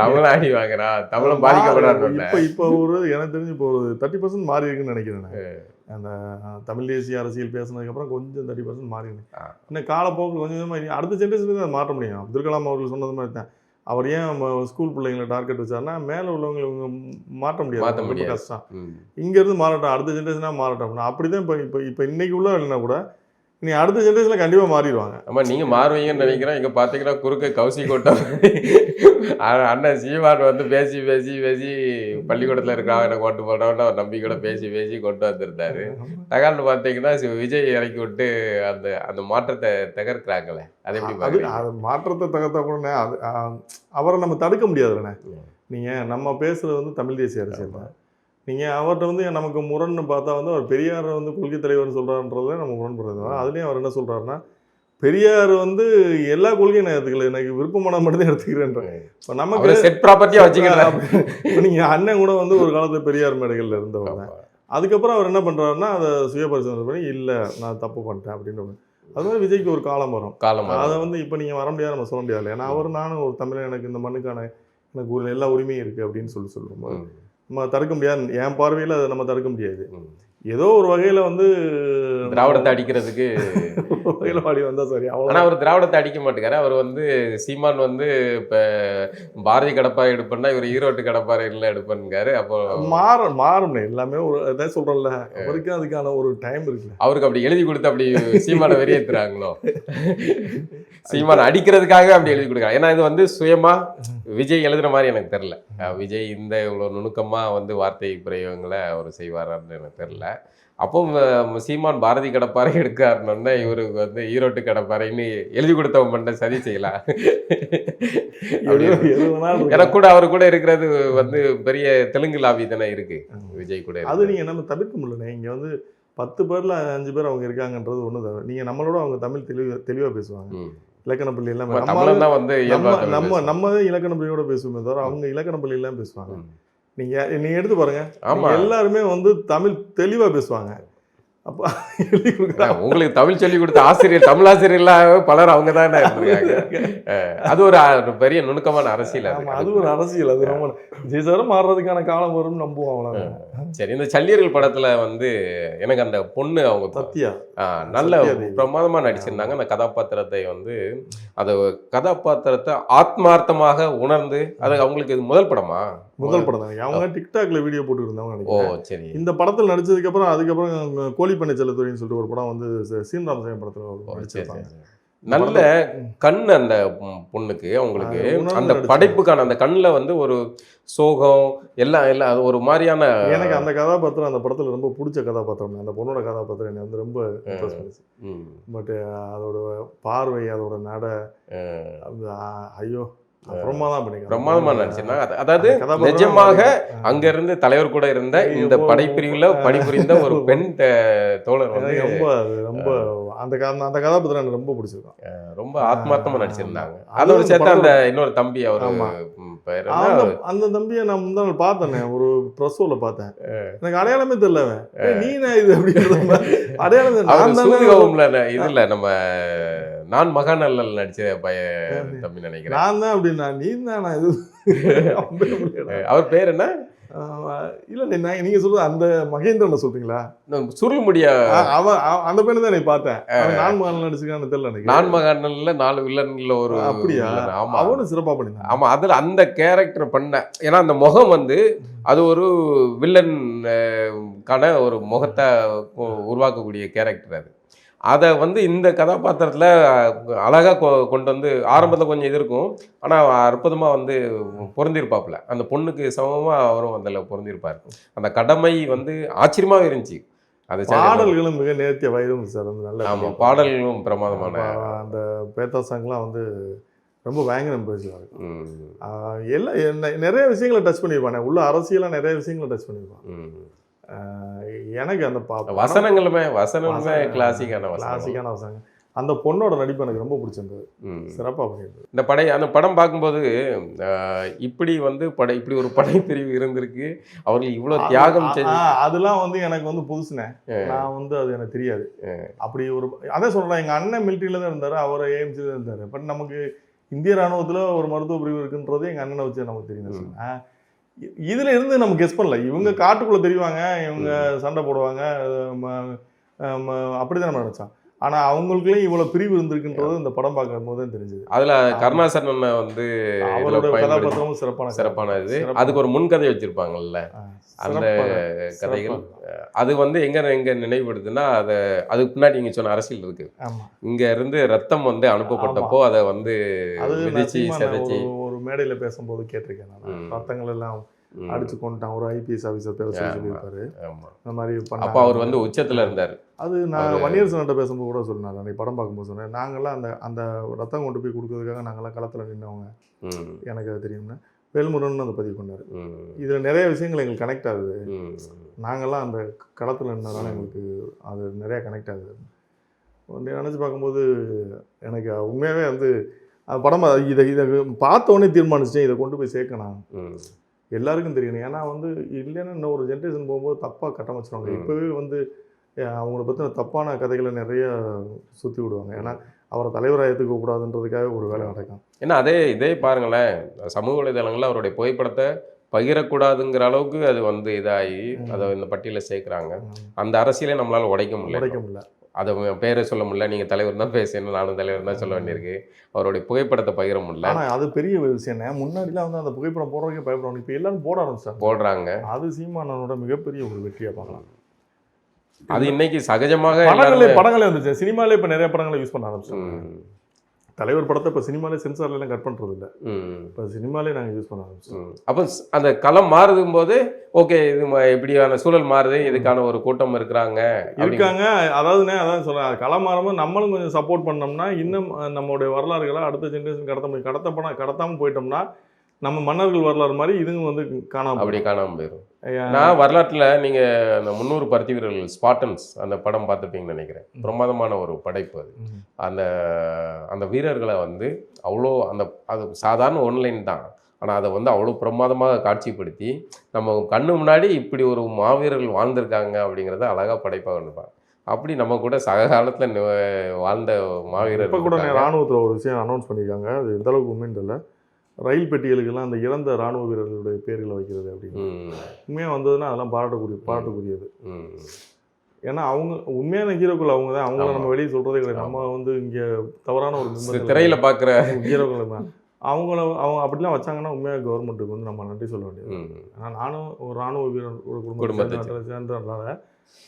தமிழை அடி வாங்குறான், தமிழை பாதிக்கப்படாது. இப்போ ஒரு எனக்கு தெரிஞ்சு இப்போ ஒரு 30% மாறி இருக்குன்னு நினைக்கிறேன். அந்த தமிழ் தேசிய அரசியல் பேசினதுக்கப்புறம் கொஞ்சம் 30% மாறி இருக்கு. இன்னும் காலப்போக்கில் கொஞ்சம் அடுத்த ஜென்ரேஷனுக்கு அதை மாற்ற முடியும். அப்துல் கலாம் அவர்கள் சொன்னது மாதிரி தான். அவர் ஏன் ஸ்கூல் பிள்ளைங்களை டார்கெட் வச்சாருன்னா மேலே உள்ளவங்களை இவங்க மாற்ற முடியாது, ரொம்ப கஷ்டம். இங்கேருந்து மாறட்டும், அடுத்த ஜென்ரேஷனாக மாறட்டும். அப்படி தான் இப்போ இன்னைக்கு உள்ள இல்லைன்னா கூட நீ அடுத்த ஜென்ரேஷனில் கண்டிப்பாக மாறிடுவாங்க. ஆமாம், நீங்கள் மாறுவீங்கன்னு நினைக்கிறேன். இங்கே பார்த்தீங்கன்னா குறுக்க கௌசி கோட்டம் அண்ணன் சீமான் வந்து பேசி பேசி பேசி பள்ளிக்கூடத்தில் இருக்காங்க எனக்கு ஓட்டு போடணும்னு அவர் நம்பிக்கையோட பேசி பேசி கொண்டு வந்திருந்தாரு. தகால்னு பார்த்தீங்கன்னா விஜய் இறக்கி விட்டு அந்த மாற்றத்தை தகர்க்கிறாங்களே, அது எப்படி அது மாற்றத்தை தகர்த்தா கூட அது அவரை நம்ம தடுக்க முடியாதுண்ணே. நீங்கள் நம்ம பேசுகிறது வந்து தமிழ் தேசிய அரசியல் தான். நீங்கள் அவர்கிட்ட வந்து நமக்கு முரண்னு பார்த்தா வந்து அவர் பெரியார் வந்து கொள்கை தலைவர்னு சொல்கிறான்றதுல நம்ம முரண்படுறது. அதுலேயும் அவர் என்ன சொல்கிறாருன்னா பெரியார் வந்து எல்லா கொள்கையும் நான் எடுத்துக்கல, எனக்கு விருப்பமான மட்டும் தான் எடுத்துக்கிறேன்ற. இப்போ நமக்கு செட் ப்ராப்பர்ட்டியாக வச்சுக்கலாம். நீங்கள் அண்ணன் கூட வந்து ஒரு காலத்தில் பெரியார் மேடைகளில் இருந்தவங்க. அதுக்கப்புறம் அவர் என்ன பண்ணுறாருன்னா அதை சுய பரிசோதனை பண்ணி இல்லை நான் தப்பு பண்ணிட்டேன் அப்படின்ற. அது மாதிரி விஜய்க்கு ஒரு காலம் வரும். அதை வந்து இப்போ நீங்கள் வர முடியாது, நம்ம சொல்ல முடியாது. ஏன்னா நானும் ஒரு தமிழன், எனக்கு இந்த மண்ணுக்கான எனக்கு எல்லா உரிமையும் இருக்குது அப்படின்னு சொல்லும்போது நம்ம தடுக்க முடியாது. என் பார்வையில் அதை நம்ம தடுக்க முடியாது. ஏதோ ஒரு வகையில் வந்து திராவிடத்தை அடிக்கிறதுக்கு ஒரு வகையில் பாடி வந்தால் சரி. ஆனா அவ்வளோ அவர் திராவிடத்தை அடிக்க மாட்டேங்கிறாரு. அவர் வந்து சீமான் வந்து இப்ப பாரதி கடப்பாறை எடுப்பேன்னா இவர் ஈரோட்டு கடப்பாறையில் எடுப்பேன்னுங்காரு. அப்போ மாறும் எல்லாமே ஒரு இதான் சொல்கிறேன்ல, அவருக்கும் அதுக்கான ஒரு டைம் இருக்குல்ல. அவருக்கு அப்படி எழுதி கொடுத்து அப்படி சீமானை வெளியேற்றுறாங்களோ? சீமானை அடிக்கிறதுக்காக அப்படி எழுதி கொடுக்குறாங்க. ஏன்னா இது வந்து சுயமா விஜய் எழுதுன மாதிரி எனக்கு தெரியல. விஜய் இந்த இவ்வளோ நுணுக்கமா வந்து வார்த்தை பிரயோகங்களை அவர் செய்வாரான்னு எனக்கு தெரியல. அப்போ சீமான் பாரதி கடப்பாறை எடுக்காருன்னு இவருக்கு வந்து ஈரோட்டு கடப்பாறைன்னு எழுதி கொடுத்தவன் பண்ண சதி செய்யலாம். எனக்கு கூட அவர் கூட இருக்கிறது வந்து பெரிய தெலுங்கு லாபி தானே இருக்கு விஜய் கூட. அது நீங்கள் நம்ம தவிர்க்க முடியல. இங்கே வந்து 10 பேரில் 5 பேர் அவங்க இருக்காங்கன்றது ஒன்று தவிர நீங்கள் நம்மளோட அவங்க தமிழ் தெளிவாக பேசுவாங்க. இலக்கண பள்ளி எல்லாமே நம்ம இலக்கண பள்ளியோட பேசுவோமே தவிர அவங்க இலக்கண பள்ளியெல்லாம் பேசுவாங்க. நீங்க எடுத்து பாருங்க, எல்லாருமே வந்து தமிழ் தெளிவா பேசுவாங்க. அப்ப உங்களுக்கு தமிழ் சொல்லி கொடுத்த ஆசிரியர், தமிழ் ஆசிரியர்லாம் பலர் அவங்க தானே இருந்திருக்காங்க. அது ஒரு பெரிய நுணுக்கமான அரசியல். அது ஒரு அரசியல். அது நம்ம ஜெயசாரம் மாறுறதுக்கான காலம் வரும்னு நம்புவோம், அவ்வளவுதான். சரி, இந்த சல்லியர்கள் படத்துல வந்து எனக்கு அந்த பொண்ணு அவங்க சத்யா நல்ல பிரமாதமா நடிச்சிருந்தாங்க. அந்த கதாபாத்திரத்தை வந்து அந்த கதாபாத்திரத்தை ஆத்மார்த்தமாக உணர்ந்து, அது அவங்களுக்கு இது முதல் படம் தான். அவங்க டிக்டாக்ல வீடியோ போட்டு இருந்தாங்க. ஓ சரி. இந்த படத்தில் நடிச்சதுக்கு அப்புறம் அதுக்கப்புறம் கோழிப்பண்ணை செல்லத்துறைன்னு சொல்லிட்டு ஒரு படம் வந்து சீன்ராமசாமி படத்துல நடிச்சிருப்பாங்க. நல்ல கண் அந்த பொண்ணுக்கு, அவங்களுக்கு அந்த படைப்புக்கான அந்த கண்ணுல வந்து ஒரு சோகம் எல்லாம் அது ஒரு மாதிரியான. எனக்கு அந்த கதாபாத்திரம் அந்த படத்துல ரொம்ப பிடிச்ச கதாபாத்திரம். அந்த பொண்ணோட கதாபாத்திரம் என்னை வந்து ரொம்ப இன்ட்ரெஸ்ட் பண்ணுச்சு. பட் அதோட பார்வை, அதோட நட, ஐயோ பிரமாதமா நடிச்சிருந்தாங்க. அதாவது நிஜமாக அங்க இருந்து தலைவர் கூட இருந்த இந்த படைப்பிரிவுல பணிபுரிந்த ஒரு பெண் தோழர் வந்து ரொம்ப அந்த கதாபாத்திரம் எனக்கு ரொம்ப பிடிச்சிருக்கும். ரொம்ப ஆத்மார்த்தமா நடிச்சிருந்தாங்க. அதோட சேர்த்து அந்த இன்னொரு தம்பி, அவரு அந்த தம்பியை நான் முந்தாள் பார்த்தேன், ஒரு ப்ரெஸ்ஸோல பார்த்தேன். எனக்கு அடையாளமே தெரியல. நீ இது அப்படின்ற அடையாளம் இதுல நம்ம நான் மகாநல்லல் நடிச்ச தம்பி நினைக்கிறேன். நான் தான் அப்படின்னா நீ தானா இது? அவர் பேர் என்ன? இல்ல நீங்க சொல்றது அந்த மகேந்திரன் சொல்றீங்களா? சுருள் முடியா அவன் அந்த பையனை தான் நீ பார்த்தேன். நான் மகாநல் நடிச்சிருக்கான்னு தெரியல எனக்கு. நான் மகாநல்ல 4 வில்லன்ல ஒரு. அப்படியா? ஆமா, அவனும் சிறப்பா பண்ணிருந்தான். ஆமா, அதுல அந்த கேரக்டர் பண்ண. ஏன்னா அந்த முகம் வந்து அது ஒரு வில்லன் கான ஒரு முகத்தை உருவாக்கக்கூடிய கேரக்டர். அதை வந்து இந்த கதாபாத்திரத்தில் அழகாக கொண்டு வந்து ஆரம்பத்தில் கொஞ்சம் இது இருக்கும், ஆனால் அற்புதமாக வந்து பொருந்திருப்பாப்புல. அந்த பொண்ணுக்கு சமமாக அவரும் அதில் பொருந்திருப்பார். அந்த கடமை வந்து ஆச்சரியமாகவே இருந்துச்சு. அது பாடல்களும் மிக நேர்த்திய வயதும் சார் வந்து நல்ல. ஆமாம், பாடல்களும் பிரமாதமான. அந்த பேத்தா சாங்லாம் வந்து ரொம்ப பயங்கரம் பேசுவாங்க. எல்லாம் நிறைய விஷயங்களை டச் பண்ணியிருப்பானே, உள்ள அரசியலாக நிறைய விஷயங்களை டச் பண்ணியிருப்பான். எனக்கு அந்த வசனங்களுமே கிளாசிக்கான வசனம். அந்த பொண்ணோட நடிப்பு எனக்கு ரொம்ப பிடிச்சிருந்தது, சிறப்பாக பண்ணியிருந்தது. அந்த படம் பார்க்கும்போது இப்படி வந்து இப்படி ஒரு படைப்பிரிவு இருந்திருக்கு, அவர்கள் இவ்வளோ தியாகம் செஞ்சு, அதெல்லாம் வந்து எனக்கு வந்து புதுசுனே. நான் வந்து அது எனக்கு தெரியாது. அப்படி ஒரு அதான் சொல்கிறேன், எங்கள் அண்ணன் மிலிட்ரியில தான் இருந்தார், அவர் ஏஎம்சியில் தான் இருந்தார். பட் நமக்கு இந்திய ராணுவத்தில் ஒரு மருத்துவ பிரிவு இருக்குன்றது எங்கள் அண்ணனை வச்சு நமக்கு தெரியும். இதுல இருந்து நம்ம கெஸ் பண்ணல. இவங்க காட்டுக்குள்ள தெரிவாங்க, இவங்க சண்டை போடுவாங்க, அப்படிதான் நம்ம நினைச்சோம். ஆனா அவங்களுக்குள்ளேயும் இவ்வளவு பிரிவு இருந்திருக்குன்றது இந்த படம் பார்க்கும் போது தான் தெரிஞ்சது. அதுல கருணாசன் வந்து அவரோட கதாபாத்திரமும் சிறப்பானது. அதுக்கு ஒரு முன்கதை வச்சிருப்பாங்கல்ல, அந்த கதைகள். அது வந்து எங்க நினைவுபடுதுன்னா, அதுக்கு பின்னாடி நீங்க சொன்ன அரசியல் இருக்கு. இங்க இருந்து ரத்தம் வந்து அனுப்பப்பட்டப்போ அதை வந்து மிதிச்சு செதைச்சு ஒரு மேடையில பேசும்போது கேட்டிருக்கேன் நான். ரத்தங்கள் எல்லாம் அடிச்சு கொண்டுட்டான், ஒரு ஐபிஎஸ் ஆஃபீஸர் பேர சொல்லியிருப்பாரு. இந்த மாதிரி அப்போ அவர் வந்து உச்சத்துல இருந்தார். அது நான் வன்னியரசன்கிட்ட பேசும்போது கூட சொன்னார், அன்னைக்கு படம் பார்க்கும்போது சொன்னேன், நாங்கள்லாம் அந்த ரத்தம் கொண்டு போய் கொடுக்கறதுக்காக நாங்கள்லாம் களத்தில் நின்றவங்க, எனக்கு அது தெரியும்னா வேல்முருகன் அதை பதிவு பண்ணார். இதில் நிறைய விஷயங்கள் எங்களுக்கு கனெக்ட் ஆகுது, நாங்கள்லாம் அந்த களத்தில் நின்றதால எங்களுக்கு அது நிறையா கனெக்ட் ஆகுது. நினச்சி பார்க்கும்போது எனக்கு உண்மையாகவே வந்து படம் இதை பார்த்தோன்னே தீர்மானிச்சேன், இதை கொண்டு போய் சேர்க்கணும், எல்லாருக்கும் தெரியணும். ஏன்னா வந்து இல்லைன்னா இன்னும் ஒரு ஜென்ரேஷன் போகும்போது தப்பாக கட்டமைச்சிருவாங்க. இப்போவே வந்து அவங்கள பற்றின தப்பான கதைகளை நிறைய சுற்றி விடுவாங்க. ஏன்னா அவரை தலைவராக ஏற்றுக்கக்கூடாதுன்றதுக்காக ஒரு வேலை நடக்கும். ஏன்னா இதே பாருங்களேன், சமூக வலைதளங்களில் அவருடைய புகைப்படத்தை பகிரக்கூடாதுங்கிற அளவுக்கு அது வந்து இதாகி அதை இந்த பட்டியலில் சேர்க்குறாங்க. அந்த அரசியலை நம்மளால் உடைக்க முடியல. அதை பேரை சொல்ல முடியல, நீங்கள் தலைவர் தான் பேசணும், நானும் தலைவர் தான் சொல்ல வேண்டியிருக்கு, அவருடைய புகைப்படத்தை பகிர முடியல. ஆனால் அது பெரிய விஷயம். முன்னாடிலாம் வந்து அந்த புகைப்படம் போடுறதுக்கே பயப்படுவாங்க. இப்போ எல்லாரும் போட ஆரம்பிச்சாங்க, போடுறாங்க. அது சீமானோட மிகப்பெரிய ஒரு வெற்றியாக பார்க்கலாம். அது இன்னைக்கு சகஜமாக படங்களே வந்துச்சு. சினிமாலே இப்போ நிறைய படங்களை யூஸ் பண்ண ஆரம்பிச்சாங்க. தலைவர் படத்தை இப்போ சினிமாலே சென்சார்லாம் கட் பண்ணுறது இல்லை, இப்போ சினிமாலே நாங்கள் யூஸ் பண்ண ஆரம்பிச்சோம். அப்போ அந்த களம் மாறுதும் போது ஓகே, இது இப்படியான சூழல் மாறுது, இதுக்கான ஒரு கூட்டம் இருக்காங்க. அதான் சொல்கிறேன், களம் மாறும்போது நம்மளும் கொஞ்சம் சப்போர்ட் பண்ணோம்னா இன்னும் நம்மளுடைய வரலாறுகளை அடுத்த ஜென்ரேஷன் கடத்த முடியும். கடத்தாமல் போயிட்டோம்னா நம்ம மன்னர்கள் வரலாறு மாதிரி இதுங்க வந்து காணாமல் போயிடும். நான் வரலாற்றில் நீங்கள் அந்த 300 பருத்தி வீரர்கள் ஸ்பார்டன்ஸ் அந்த படம் பார்த்துப்பீங்கன்னு நினைக்கிறேன். பிரமாதமான ஒரு படைப்பு அது. அந்த அந்த வீரர்களை வந்து அவ்வளோ அது சாதாரண ஒன்லைன் தான், ஆனால் அதை வந்து அவ்வளோ பிரமாதமாக காட்சிப்படுத்தி நம்ம கண்ணு முன்னாடி இப்படி ஒரு மாவீரர்கள் வாழ்ந்திருக்காங்க அப்படிங்கிறத அழகாக படைப்பாக இருப்பாங்க. அப்படி நம்ம கூட சக காலத்தில் வாழ்ந்த மாவீரர். இப்போ கூட ராணுவத்தில் ஒரு விஷயம் அனௌன்ஸ் பண்ணியிருக்காங்க, அது எந்த அளவுக்கு உண்மைன்னு தெரியல. ரயில் பெட்டிகளுக்கெல்லாம் அந்த இறந்த ராணுவ வீரர்களுடைய பேர்களை வைக்கிறது அப்படின்னு உண்மையாக வந்ததுன்னா அதெல்லாம் பாராட்டுக்குரியது. ஏன்னா அவங்க உண்மையான ஹீரோக்கள் அவங்க தான். அவங்கள நம்ம வெளியே சொல்கிறதே கிடையாது. நம்ம வந்து இங்கே தவறான ஒரு திரையில் பார்க்குற ஹீரோக்கள் தான். அவங்க அப்படிலாம் வச்சாங்கன்னா உண்மையாக கவர்மெண்ட்டுக்கு வந்து நம்ம நன்றி சொல்ல வேண்டியது. ஏன்னா நானும் ஒரு ராணுவ வீரர் ஒரு குடும்பத்தை சேர்ந்ததுனால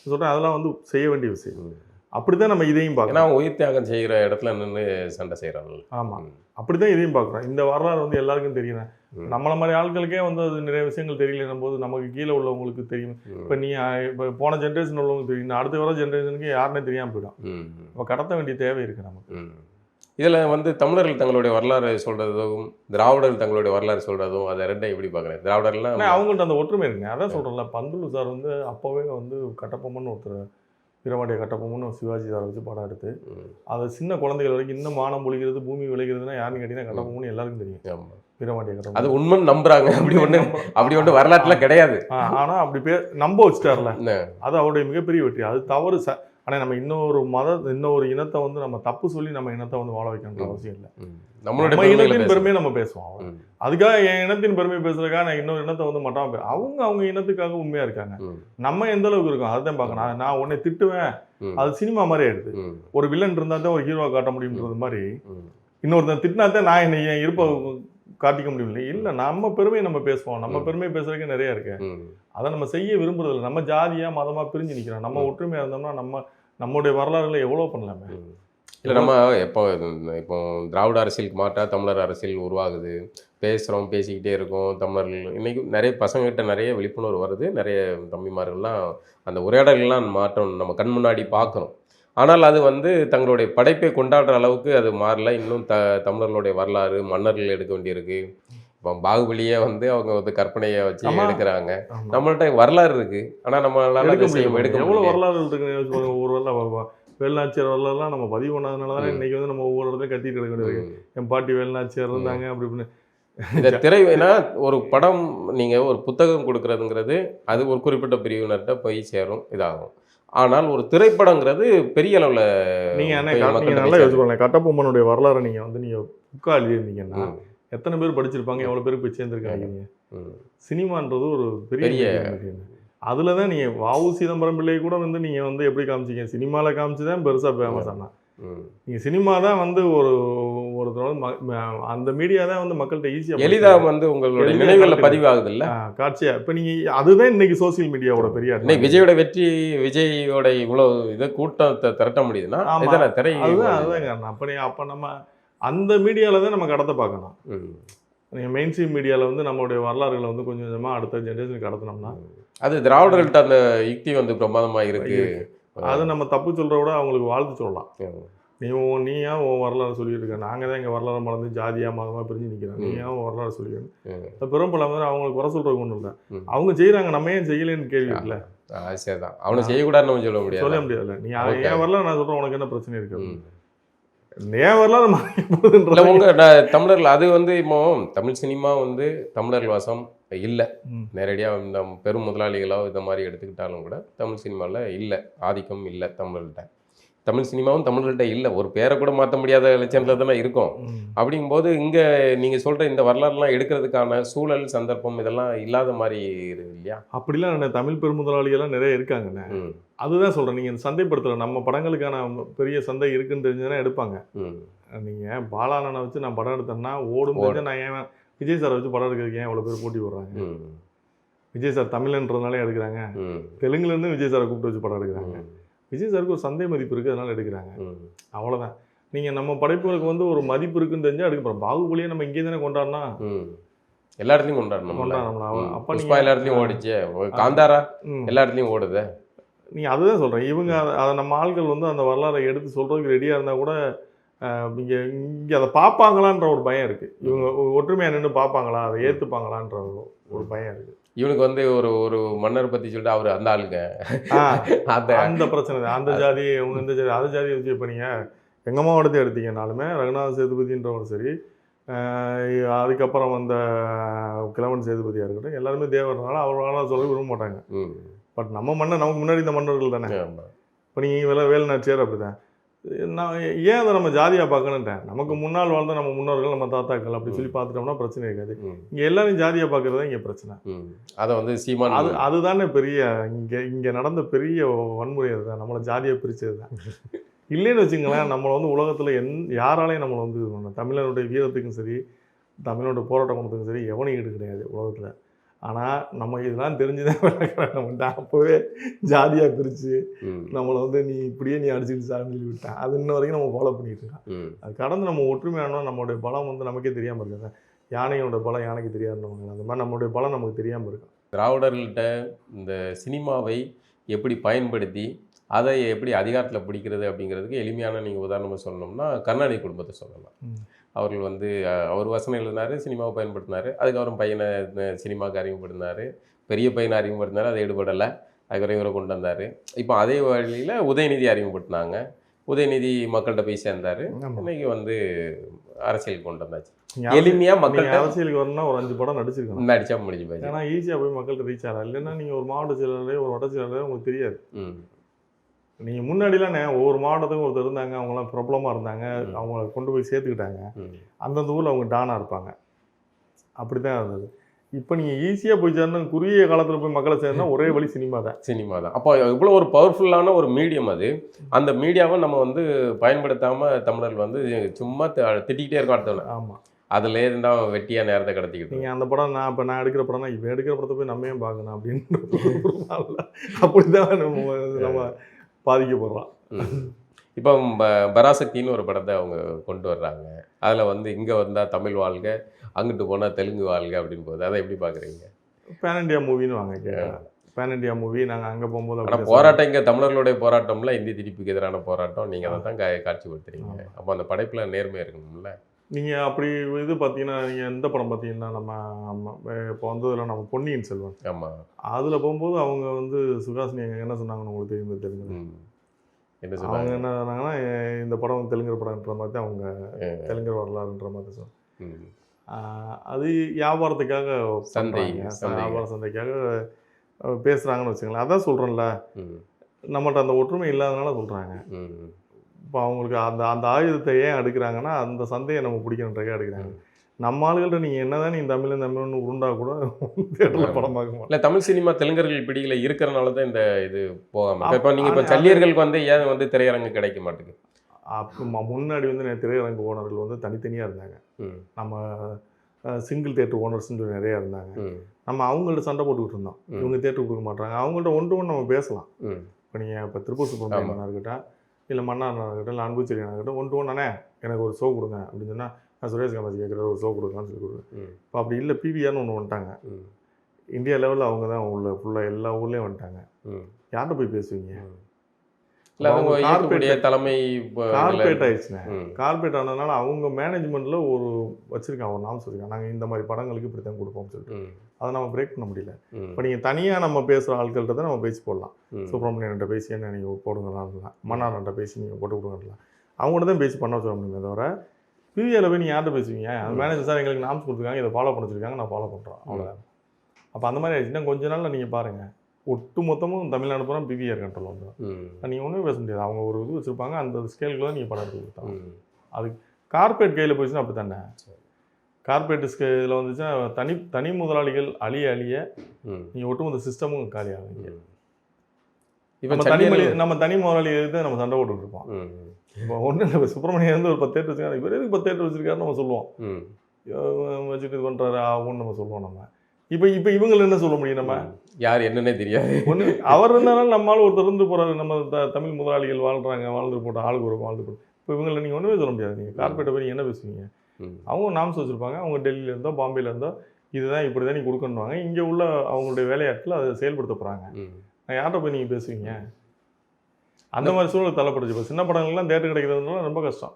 சொல்கிறேன், அதெல்லாம் வந்து செய்ய வேண்டிய விஷயம். அப்படிதான் நம்ம இதையும் பார்க்கலாம். ஏன்னா உயிர் தியாகம் செய்கிற இடத்துல நின்று சண்டை செய்கிறாங்க. ஆமாம், அப்படிதான் இதையும் பார்க்குறோம். இந்த வரலாறு வந்து எல்லாருக்கும் தெரியும். நம்மள மாதிரி ஆட்களுக்கே வந்து அது நிறைய விஷயங்கள் தெரியலன்னும் போது நமக்கு கீழே உள்ளவங்களுக்கு தெரியும். இப்போ இப்போ போன ஜென்ரேஷன் உள்ளவங்களுக்கு தெரியும், அடுத்த வர ஜென்ரேஷனுக்கு யாருன்னே தெரியாமல் போயிடும். இப்போ கடத்த வேண்டிய தேவை இருக்குது நமக்கு. இதில் வந்து தமிழர்கள் தங்களுடைய வரலாறு சொல்கிறதும் திராவிடர்கள் தங்களுடைய வரலாறு சொல்கிறதும் அதை ரெண்டையும் எப்படி பார்க்குறேன்? திராவிடர்லாம் அவங்கள்ட்ட அந்த ஒற்றுமை இருக்குங்க. அதான் சொல்கிறேன்ல, பந்துலு சார் வந்து அப்போவே வந்து கட்டப்பொம்மன் ஒருத்தர் வீரமாண்டிய கட்டப்பொம்மன் சிவாஜி சாரை வச்சு படம் எடுத்து அதை சின்ன குழந்தைகள் வரைக்கும் இன்னும் மானம் பொழிகிறது பூமி விளைகிறதுனா யாருன்னு கேட்டீங்கன்னா கட்டப்பொம்மன் எல்லாருக்கும் தெரியும். வீரமாண்டிய கட்டப்பொம்மன் அது உண்மை நம்புறாங்க. அப்படி ஒன்று வரலாற்றுல கிடையாது. ஆனால் அப்படி நம்ப வச்சுட்டார்ல, அது அவருடைய மிகப்பெரிய வெற்றி. அது தவறு. ஆனால் நம்ம இன்னொரு இனத்தை வந்து நம்ம தப்பு சொல்லி நம்ம இனத்தை வந்து வாழ வைக்கணுன்ற அவசியம் இல்லை. நம்ம இனத்தின் பெருமையை நம்ம பேசுவோம். அதுக்காக என் இனத்தின் பெருமையை பேசுறதுக்காக நான் இன்னொரு இனத்தை வந்து மட்டாம அவங்க இனத்துக்காக உண்மையா இருக்காங்க. நம்ம எந்த அளவுக்கு இருக்கோம் அதுதான் பார்க்கணும். நான் உன்னை திட்டுவேன், அது சினிமா மாதிரி ஆயிடுது. ஒரு வில்லன் இருந்தா தான் ஒரு ஹீரோவை காட்ட முடியும்ன்றது மாதிரி இன்னொருத்தன் திட்டினாத்தான் நான் என்னை என் இருப்பை காட்டிக்க முடியல. இல்லை, நம்ம பெருமையை நம்ம பேசுவோம். நம்ம பெருமையை பேசுறதுக்கு நிறைய இருக்கு. அதை நம்ம செய்ய விரும்புறதில்லை. நம்ம ஜாதியா மதமா பிரிஞ்சு நிற்கிறோம். நம்ம ஒற்றுமையா இருந்தோம்னா நம்மளுடைய வரலாறுகளை எவ்வளோ பண்ணலாமே. இல்லை, நம்ம இப்போ திராவிட அரசியலுக்கு மாற்றா தமிழர் அரசியல் உருவாகுது, பேசிக்கிட்டே இருக்கோம். தமிழர்கள் இன்றைக்கி நிறைய பசங்கள்கிட்ட நிறைய விழிப்புணர்வு வருது. நிறைய தம்பிமார்கள்லாம் அந்த உரையாடல்கள்லாம் மாற்றம் நம்ம கண் முன்னாடி பார்க்குறோம். ஆனால் அது வந்து தங்களுடைய படைப்பை கொண்டாடுற அளவுக்கு அது மாறல. இன்னும் தமிழர்களுடைய வரலாறு மன்னர்கள் எடுக்க வேண்டியிருக்கு. இப்போ பாகுபலியே வந்து அவங்க வந்து கற்பனையை வச்சு எடுக்கிறாங்க. நம்மள்ட்ட வரலாறு இருக்கு, ஆனால் நம்மளால எடுக்க முடியும். எவ்வளோ வரலாறு இருக்கு. ஒரு வரலாறு வேலுநாச்சியார் வரலாறுலாம் நம்ம பதிவு பண்ணாதனால தான் இன்னைக்கு வந்து நம்ம ஒவ்வொரு இடத்துல கத்திட்டு இருக்க வேண்டியது. என் பாட்டி வேலுநாச்சியார் இருந்தாங்க அப்படி இப்படின்னு. இந்த திரை ஏன்னா ஒரு படம் நீங்கள் ஒரு புத்தகம் கொடுக்குறதுங்கிறது அது ஒரு குறிப்பிட்ட பிரிவினர்கிட்ட போய் சேரும், இதாகும். ஆனால் ஒரு திரைப்படங்கிறது பெரிய அளவில் நீங்கள் நல்லா யோசிச்சுக்கோங்க. கட்டபொம்மனுடைய வரலாறு நீங்கள் புக்கா எழுதியிருந்தீங்கன்னா எத்தனை பேர் படிச்சிருப்பாங்க, எவ்வளோ பேர் போய் சேர்ந்துருக்காங்க. சினிமான்றது ஒரு பெரிய அதில் தான் நீங்கள் வாவு சிதம்பரம் பிள்ளையை கூட வந்து நீங்கள் வந்து எப்படி காமிச்சிங்க, சினிமாவில் காமிச்சு தான் பெருசாக ஃபேமஸ் ஆனால் நீங்கள் சினிமா தான் வந்து அந்த மீடியா தான் வந்து மக்கள்கிட்ட ஈஸியாக எளிதாக வந்து உங்களுடைய நினைவுகளில் பதிவாகுது இல்லை காட்சியா. இப்போ நீங்கள் அதுதான் இன்னைக்கு சோசியல் மீடியாவோட பெரிய விஜயோட வெற்றி, விஜயோட இவ்வளோ இதை கூட்டத்தை திரட்ட முடியுதுன்னா திரை அதுதான். அப்போ நம்ம அந்த மீடியாவில் தான் நம்ம கடத்த பார்க்கணும். நீங்கள் மெயின் ஸ்ட்ரீம் மீடியாவில் வந்து நம்மளுடைய வரலாறுகளை வந்து கொஞ்சம் கொஞ்சமாக அடுத்த ஜென்ரேஷனுக்கு கடத்தினோம்னா அது திராவிடர்கள்ட்ட அந்த யுக்தி வந்து பிரமாதமாக இருக்கு. அது நம்ம தப்பு சொல்கிறத விட அவங்களுக்கு வாழ்த்து சொல்லலாம். நீ ஏன் உன் வரலாறு சொல்லிட்டு இருக்க, நாங்கள் தான் எங்கள் வரலாறு மறந்து ஜாதியாக மதமாக பிரிஞ்சு நிற்கிறோம், நீ ஏன் வரலாறு சொல்லிக்கணும். பெரும்பல மாதிரி அவங்களுக்கு குறை சொல்கிறதுக்கு ஒன்றும் இல்லை. அவங்க செய்கிறாங்க, நம்ம ஏன் செய்யலைன்னு கேள்வி இருக்குல்ல. சரிதான், அவனை செய்யக்கூடாதுன்னு சொல்ல முடியாதுல்ல. நீ என் வரலாறு நான் சொல்கிறேன், உனக்கு என்ன பிரச்சனை இருக்கு. வரலாறு தமிழர்கள் அது வந்து இப்போ தமிழ் சினிமா வந்து தமிழர்கள் வசம் இல்லை. நேரடியாக இந்த பெரும் முதலாளிகளோ இந்த மாதிரி எடுத்துக்கிட்டாலும் கூட தமிழ் சினிமாவில் இல்லை, ஆதிக்கம் இல்லை தமிழர்கள்ட்ட. தமிழ் சினிமாவும் தமிழர்கள்ட்ட இல்லை, ஒரு பேரை கூட மாற்ற முடியாத லட்சத்தில் தானே இருக்கும். அப்படிங்கும்போது இங்கே நீங்கள் சொல்கிற இந்த வரலாறுலாம் எடுக்கிறதுக்கான சூழல் சந்தர்ப்பம் இதெல்லாம் இல்லாத மாதிரி இல்லையா? அப்படிலாம் தமிழ் பெரும் முதலாளிகள்லாம் நிறைய இருக்காங்கண்ணே. அதுதான் சொல்கிறேன். நீங்கள் சந்தைப்படுத்தலை நம்ம படங்களுக்கான பெரிய சந்தை இருக்குன்னு தெரிஞ்சதுன்னா எடுப்பாங்க. நீங்கள் பாலானனை வச்சு நான் படம் எடுத்தேன்னா ஓடும் தெரிஞ்சு நான் ஏன் விஜய் சாரை வச்சு படம் எடுக்கிறதுக்கு ஏன் இவ்வளோ பேர் போட்டி போடுறாங்க? விஜய் சார் தமிழன்றதுனாலே எடுக்கிறாங்க. தெலுங்குலேருந்து விஜய் சாரை கூப்பிட்டு வச்சு படம் எடுக்கிறாங்க. விஜய் சாருக்கு ஒரு சந்தை மதிப்பு இருக்குது, அதனால எடுக்கிறாங்க. அவ்வளோதான். நீங்கள் நம்ம படைப்புகளுக்கு வந்து ஒரு மதிப்பு இருக்குன்னு தெரிஞ்சால் எடுக்கிறோம். பாகுபலியை நம்ம இங்கே தானே கொண்டாடினா எல்லா இடத்துலையும் கொண்டாடணும். அப்போ புஷ்பா எல்லா இடத்துலையும் ஓடிச்சு, காந்தாரா எல்லா இடத்துலையும் ஓடுது. நீங்கள் அதுதான் சொல்கிறேன். இவங்க அதை நம்ம ஆட்கள் வந்து அந்த வரலாறை எடுத்து சொல்கிறதுக்கு ரெடியாக இருந்தால் கூட இங்கே அதை பார்ப்பாங்களான்ற ஒரு பயம் இருக்குது. இவங்க ஒற்றுமையாக நின்று பார்ப்பாங்களா, அதை ஏற்றுப்பாங்களான்ற ஒரு பயம் இருக்குது. இவனுக்கு வந்து ஒரு மன்னர் பற்றி சொல்லிட்டு அவர் அந்த ஆளுங்க அந்த பிரச்சனை தான். அந்த ஜாதி இவங்க இந்த ஜாதி அந்த ஜாதியை வச்சு இப்போ நீங்கள் எங்கள் மாவட்டத்தை எடுத்தீங்கனாலுமே ரகுநாத சேதுபதின்றவங்க சரி, அதுக்கப்புறம் வந்த கிழவன் சேதுபதியாக இருக்கட்டும், எல்லாருமே தேவர்னால அவர்களால் சொல்ல விரும்ப மாட்டாங்க. பட் நம்ம மன்னர் நமக்கு முன்னாடி இந்த மன்னர்கள் தானே. இப்போ நீங்கள் வேலுநாச்சியார் அப்படி தான். நான் ஏன் அதை நம்ம ஜாதியாக பார்க்கணுன்ட்டேன். நமக்கு முன்னால் வாழ்ந்த நம்ம முன்னோர்கள், நம்ம தாத்தாக்கள் அப்படி சொல்லி பார்த்துட்டோம்னா பிரச்சனை இருக்காது. இங்கே எல்லாரும் ஜாதியாக பார்க்குறது தான் இங்கே பிரச்சனை. அதை வந்து சீமான் அதுதானே பெரிய இங்கே நடந்த பெரிய வன்முறை. அதுதான் நம்மளை ஜாதியாக பிரித்தது தான். இல்லைன்னு வச்சுங்களேன், நம்மளை வந்து உலகத்தில் யாராலையும் நம்மளை வந்து இது பண்ண தமிழனுடைய வீரத்துக்கும் சரி, தமிழனுடைய போராட்ட குணத்துக்கும் சரி எவனையும் ஈடு கிடையாது உலகத்தில். ஆனால் நம்ம இதெல்லாம் தெரிஞ்சுதான் விளக்குறாங்க. அப்போவே ஜாதியாக பிரித்து நம்மளை வந்து நீ இப்படியே நீ அடிச்சுட்டு சாமி விட்டேன். அது இன்ன வரைக்கும் நம்ம ஃபாலோ பண்ணிட்டு இருக்கோம். அது கடந்து நம்ம ஒற்றுமையானோம். நம்மளுடைய பலம் வந்து நமக்கே தெரியாமல் இருக்காங்க. யானையோட பலம் யானைக்கு தெரியாதுன்னு அந்த மாதிரி நம்மளுடைய பலம் நமக்கு தெரியாமல் இருக்கும். திராவிடர்கள்ட்ட இந்த சினிமாவை எப்படி பயன்படுத்தி அதை எப்படி அதிகாரத்தில் பிடிக்கிறது அப்படிங்கிறதுக்கு எளிமையான நீங்கள் உதாரணமாக சொல்லணும்னா கருணாநிதி குடும்பத்தை சொல்லலாம். அவர்கள் வந்து அவர் வசனம் எழுதினார், சினிமாவை பயன்படுத்தினார். அதுக்கப்புறம் பையனை சினிமாவுக்கு அறிமுகப்படுத்தினார், பெரிய பையனை அறிமுகப்படுத்தினார், அதை ஈடுபடலை, அதுக்கப்புறம் இவரை கொண்டு வந்தார். இப்போ அதே வழியில் உதயநிதி அறிமுகப்படுத்தினாங்க, உதயநிதி மக்கள்கிட்ட போய் சேர்ந்தார். இன்னைக்கு வந்து அரசியலுக்கு கொண்டு வந்தாச்சு. எளிமையாக மக்கள் அரசியலுக்கு வரணும்னா ஒரு 5 படம் நடிச்சிருக்கணும், நடிச்சா முடிஞ்சு போய். ஏன்னா ஈஸியாக போய் மக்கள்கிட்ட ரீச் ஆகலாம். இல்லைன்னா நீங்கள் ஒரு மாவட்ட செயலாளரே ஒரு வட்ட செயலாளரே உங்களுக்கு தெரியாது. நீங்கள் முன்னாடிலாம் ஒவ்வொரு மாவட்டத்துக்கும் ஒருத்தர் இருந்தாங்க, அவங்களாம் பிரபலமாக இருந்தாங்க, அவங்கள கொண்டு போய் சேர்த்துக்கிட்டாங்க. அந்தந்த ஊரில் அவங்க டானாக இருப்பாங்க. அப்படி தான் இருந்தது. இப்போ நீங்கள் ஈஸியாக போய் சேரணும், குறுகிய காலத்தில் போய் மக்களை சேர்ந்தா ஒரே வழி சினிமா தான். அப்போ இவ்வளோ ஒரு பவர்ஃபுல்லான ஒரு மீடியம் அது. அந்த மீடியாவை நம்ம வந்து பயன்படுத்தாமல் தமிழர்கள் வந்து சும்மா திட்டிக்கிட்டே இருக்கோம் அடுத்தவனை. ஆமாம், அதில் இருந்தால் வெட்டியாக நேரத்தை கடத்திக்கிட்டு நீங்கள் அந்த படம் நான் எடுக்கிற படம்னா இப்போ எடுக்கிற படத்தை போய் நம்ம ஏன் பார்க்கணும் அப்படின்னு அப்படி தான் நம்ம பாதிக்கப்படுறான். இப்போ பராசக்தின்னு ஒரு படத்தை அவங்க கொண்டு வர்றாங்க. அதில் வந்து இங்கே வந்தால் தமிழ் வாழ்க, அங்கிட்டு போனால் தெலுங்கு வாழ்க அப்படின்னு போகுது. அதை எப்படி பார்க்குறீங்க? பேன் இண்டியா மூவின்னு வாங்க கேட்குறேன். பேன் இண்டியா மூவி நாங்கள் அங்கே போகும்போது ஆனால் போராட்டம் இங்கே தமிழர்களுடைய போராட்டம்ல இந்திய திணிப்புக்கு எதிரான போராட்டம் நீங்கள் அதை தான் காட்சிப்படுத்துறீங்க. அப்போ அந்த படைப்பில் நேர்மை இருக்கணும்ல. நீங்கள் அப்படி இது பார்த்தீங்கன்னா, நீங்கள் எந்த படம் பார்த்தீங்கன்னா நம்ம இப்போ வந்ததில் நம்ம பொன்னியின் செல்வன். ஆமாம், அதில் போகும்போது அவங்க வந்து சுகாசினி என்ன சொன்னாங்கன்னு உங்களுக்கு தெரியுது. என்ன சொன்னாங்க? அவங்க என்ன சொன்னாங்கன்னா, இந்த படம் தெலுங்கு படம்ன்ற மாதிரி தான் அவங்க தெலுங்கு வரலாறுன்ற மாதிரி சொன்னாங்க. அது வியாபாரத்துக்காக வியாபார சந்தைக்காக பேசுகிறாங்கன்னு வச்சுங்களேன். அதான் சொல்கிறேன்ல, நம்மகிட்ட அந்த ஒற்றுமை இல்லாதனால சொல்கிறாங்க. இப்போ அவங்களுக்கு அந்த ஆயுதத்தை ஏன் எடுக்கிறாங்கன்னா, அந்த சந்தையை நம்ம பிடிக்கணுன்றக்கே எடுக்கிறாங்க. நம்ம ஆளுகள்கிட்ட நீங்கள் என்னதான் நீ தமிழ்னு உருண்டா கூட தேட்டரில் படம் பார்க்க இல்லை. தமிழ் சினிமா தெலுங்கர்கள் பிடியில் இருக்கிறனால தான் இந்த இது போகாமல். இப்போ நீங்கள் இப்போ சல்லியர்களுக்கு வந்து ஏன் வந்து திரையரங்கு கிடைக்க மாட்டேங்குது? அப்போ முன்னாடி வந்து திரையரங்கு ஓனர்கள் வந்து தனித்தனியாக இருந்தாங்க. நம்ம சிங்கிள் தேட்டர் ஓனர்ஸ்ன்னு சொல்லி நிறையா இருந்தாங்க. நம்ம அவங்கள்ட்ட சண்டை போட்டுக்கிட்டு இருந்தோம். இவங்க தேட்டருக்கு கொடுக்க மாட்டாங்க. அவங்கள்ட்ட ஒன்று நம்ம பேசலாம். இப்போ நீங்கள் இப்போ திருப்பூர் சுப்பிரமணியனா இருக்கட்டும், இல்லை மன்னார்னா இருக்கட்டும், இல்லை அன்புச்செடியாக இருக்கட்டும், ஒன்று எனக்கு ஒரு ஷோ கொடுங்க அப்படின்னு சொன்னால், நான் சுரேஷ் காமராஜ் கேட்குற ஒரு ஷோ கொடுக்கலான்னு சொல்லி கொடுக்குறேன். இப்போ அப்படி இல்லை, பிவிஆர்னு ஒன்று வந்துட்டாங்க. இந்தியா லெவலில் அவங்க தான் உள்ள ஃபுல்லாக எல்லா ஊர்லேயும் வந்துட்டாங்க. யார்கிட்ட போய் பேசுவீங்க? தலைமை கார்பரேட் ஆயிடுச்சுண்ணே. கார்பரேட் ஆனதுனால அவங்க மேனேஜ்மெண்ட்டில் ஒரு வச்சுருக்காங்க, ஒரு நாம்ஸ் வச்சுருக்காங்க. நாங்கள் இந்த மாதிரி படங்களுக்கு இப்படி தான் கொடுப்போம்னு சொல்லிட்டு அதை நம்ம பிரேக் பண்ண முடியல. இப்போ நீங்கள் தனியாக நம்ம பேசுகிற ஆட்கள்கிட்ட தான் நம்ம பேசி போடலாம். சுப்பிரமணியன்கிட்ட பேசி என்ன நீங்கள் போடுங்கலாம், மன்னார்கிட்ட பேசி நீங்கள் போட்டு கொடுங்கலாம், அவங்கள்ட்ட தான் பேசி பண்ண சொல்ல முடியுமே தவிர பிவிஆரில் போய் நீங்கள் யார்கிட்ட பேசுவீங்க? அந்த மேனேஜர் சார் எங்களுக்கு நாம்ஸ் கொடுத்துருக்காங்க, இதை ஃபாலோ பண்ண வச்சுருக்காங்க, நான் ஃபாலோ பண்ணுறோம், அவ்வளோதான். அப்போ அந்த மாதிரி ஆயிடுச்சுன்னா கொஞ்ச நாளில் நீங்கள் பாருங்கள், ஒட்டு மொத்தமும் தமிழ்நாடு பூரா பிவிஆர் கண்ட்ரோல் வந்துடும். நீங்கள் ஒன்றும் பேச முடியாது. அவங்க ஒரு இது வச்சுருப்பாங்க, அந்த ஸ்கேலுக்கு தான் நீங்கள் படம் எடுத்து கொடுத்தாங்க. அது கார்பரேட் கையில் போயிடுச்சுன்னா அப்படி தானே. கார்பரேட் இதில் வந்துச்சுன்னா தனி முதலாளிகள் அழிய நீங்கள் ஒட்டுமொத்த சிஸ்டமும் காலியாகுங்க. இப்போ நம்ம தனி முதலாளி எதிர்த்து நம்ம சண்டை போட்டுட்டு இருப்போம். இப்போ ஒன்றும் இல்லை, இப்போ சுப்பிரமணியம் வந்து ஒரு 10 தேட்டர் வச்சுருக்காங்க, இவர் எதுக்கு 10 தேட்டர் வச்சிருக்காருன்னு நம்ம சொல்லுவோம். வச்சுட்டு இது பண்ணுறாரு ஆகும்னு நம்ம சொல்லுவோம். நம்ம இப்போ இவங்களை என்ன சொல்ல முடியும்? நம்ம யார் என்னன்னே தெரியாது. ஒன்று அவர் இருந்தாலும் நம்மளால ஒருத்தர் இருந்து போகிறாரு. நம்ம தமிழ் முதலாளிகள் வாழ்ந்துட்டு போட்டோம், ஆளுக்கு ஒரு வாழ்ந்து போட்டோம். இப்போ இவங்களை நீங்கள் ஒன்றுமே சொல்ல முடியாது. நீங்கள் கார்பரேட்டை போய் நீங்கள் என்ன பேசுவீங்க? அவங்க நாம்ஸ் வச்சுருப்பாங்க. அவங்க டெல்லியில் இருந்தோ பாம்பேல இருந்தோ இதுதான் இப்படி தான் நீ கொடுக்கணுவாங்க. இங்கே உள்ள அவங்களுடைய வேலையாட்கள் அதை செயல்படுத்த போகிறாங்க. நான் யார்கிட்ட போய் நீங்கள் பேசுவீங்க? அந்த மாதிரி சூழல் தள்ளப்படுச்சு. இப்போ சின்ன படங்கள்லாம் தேட்டர் கிடைக்கிறதுனால ரொம்ப கஷ்டம்.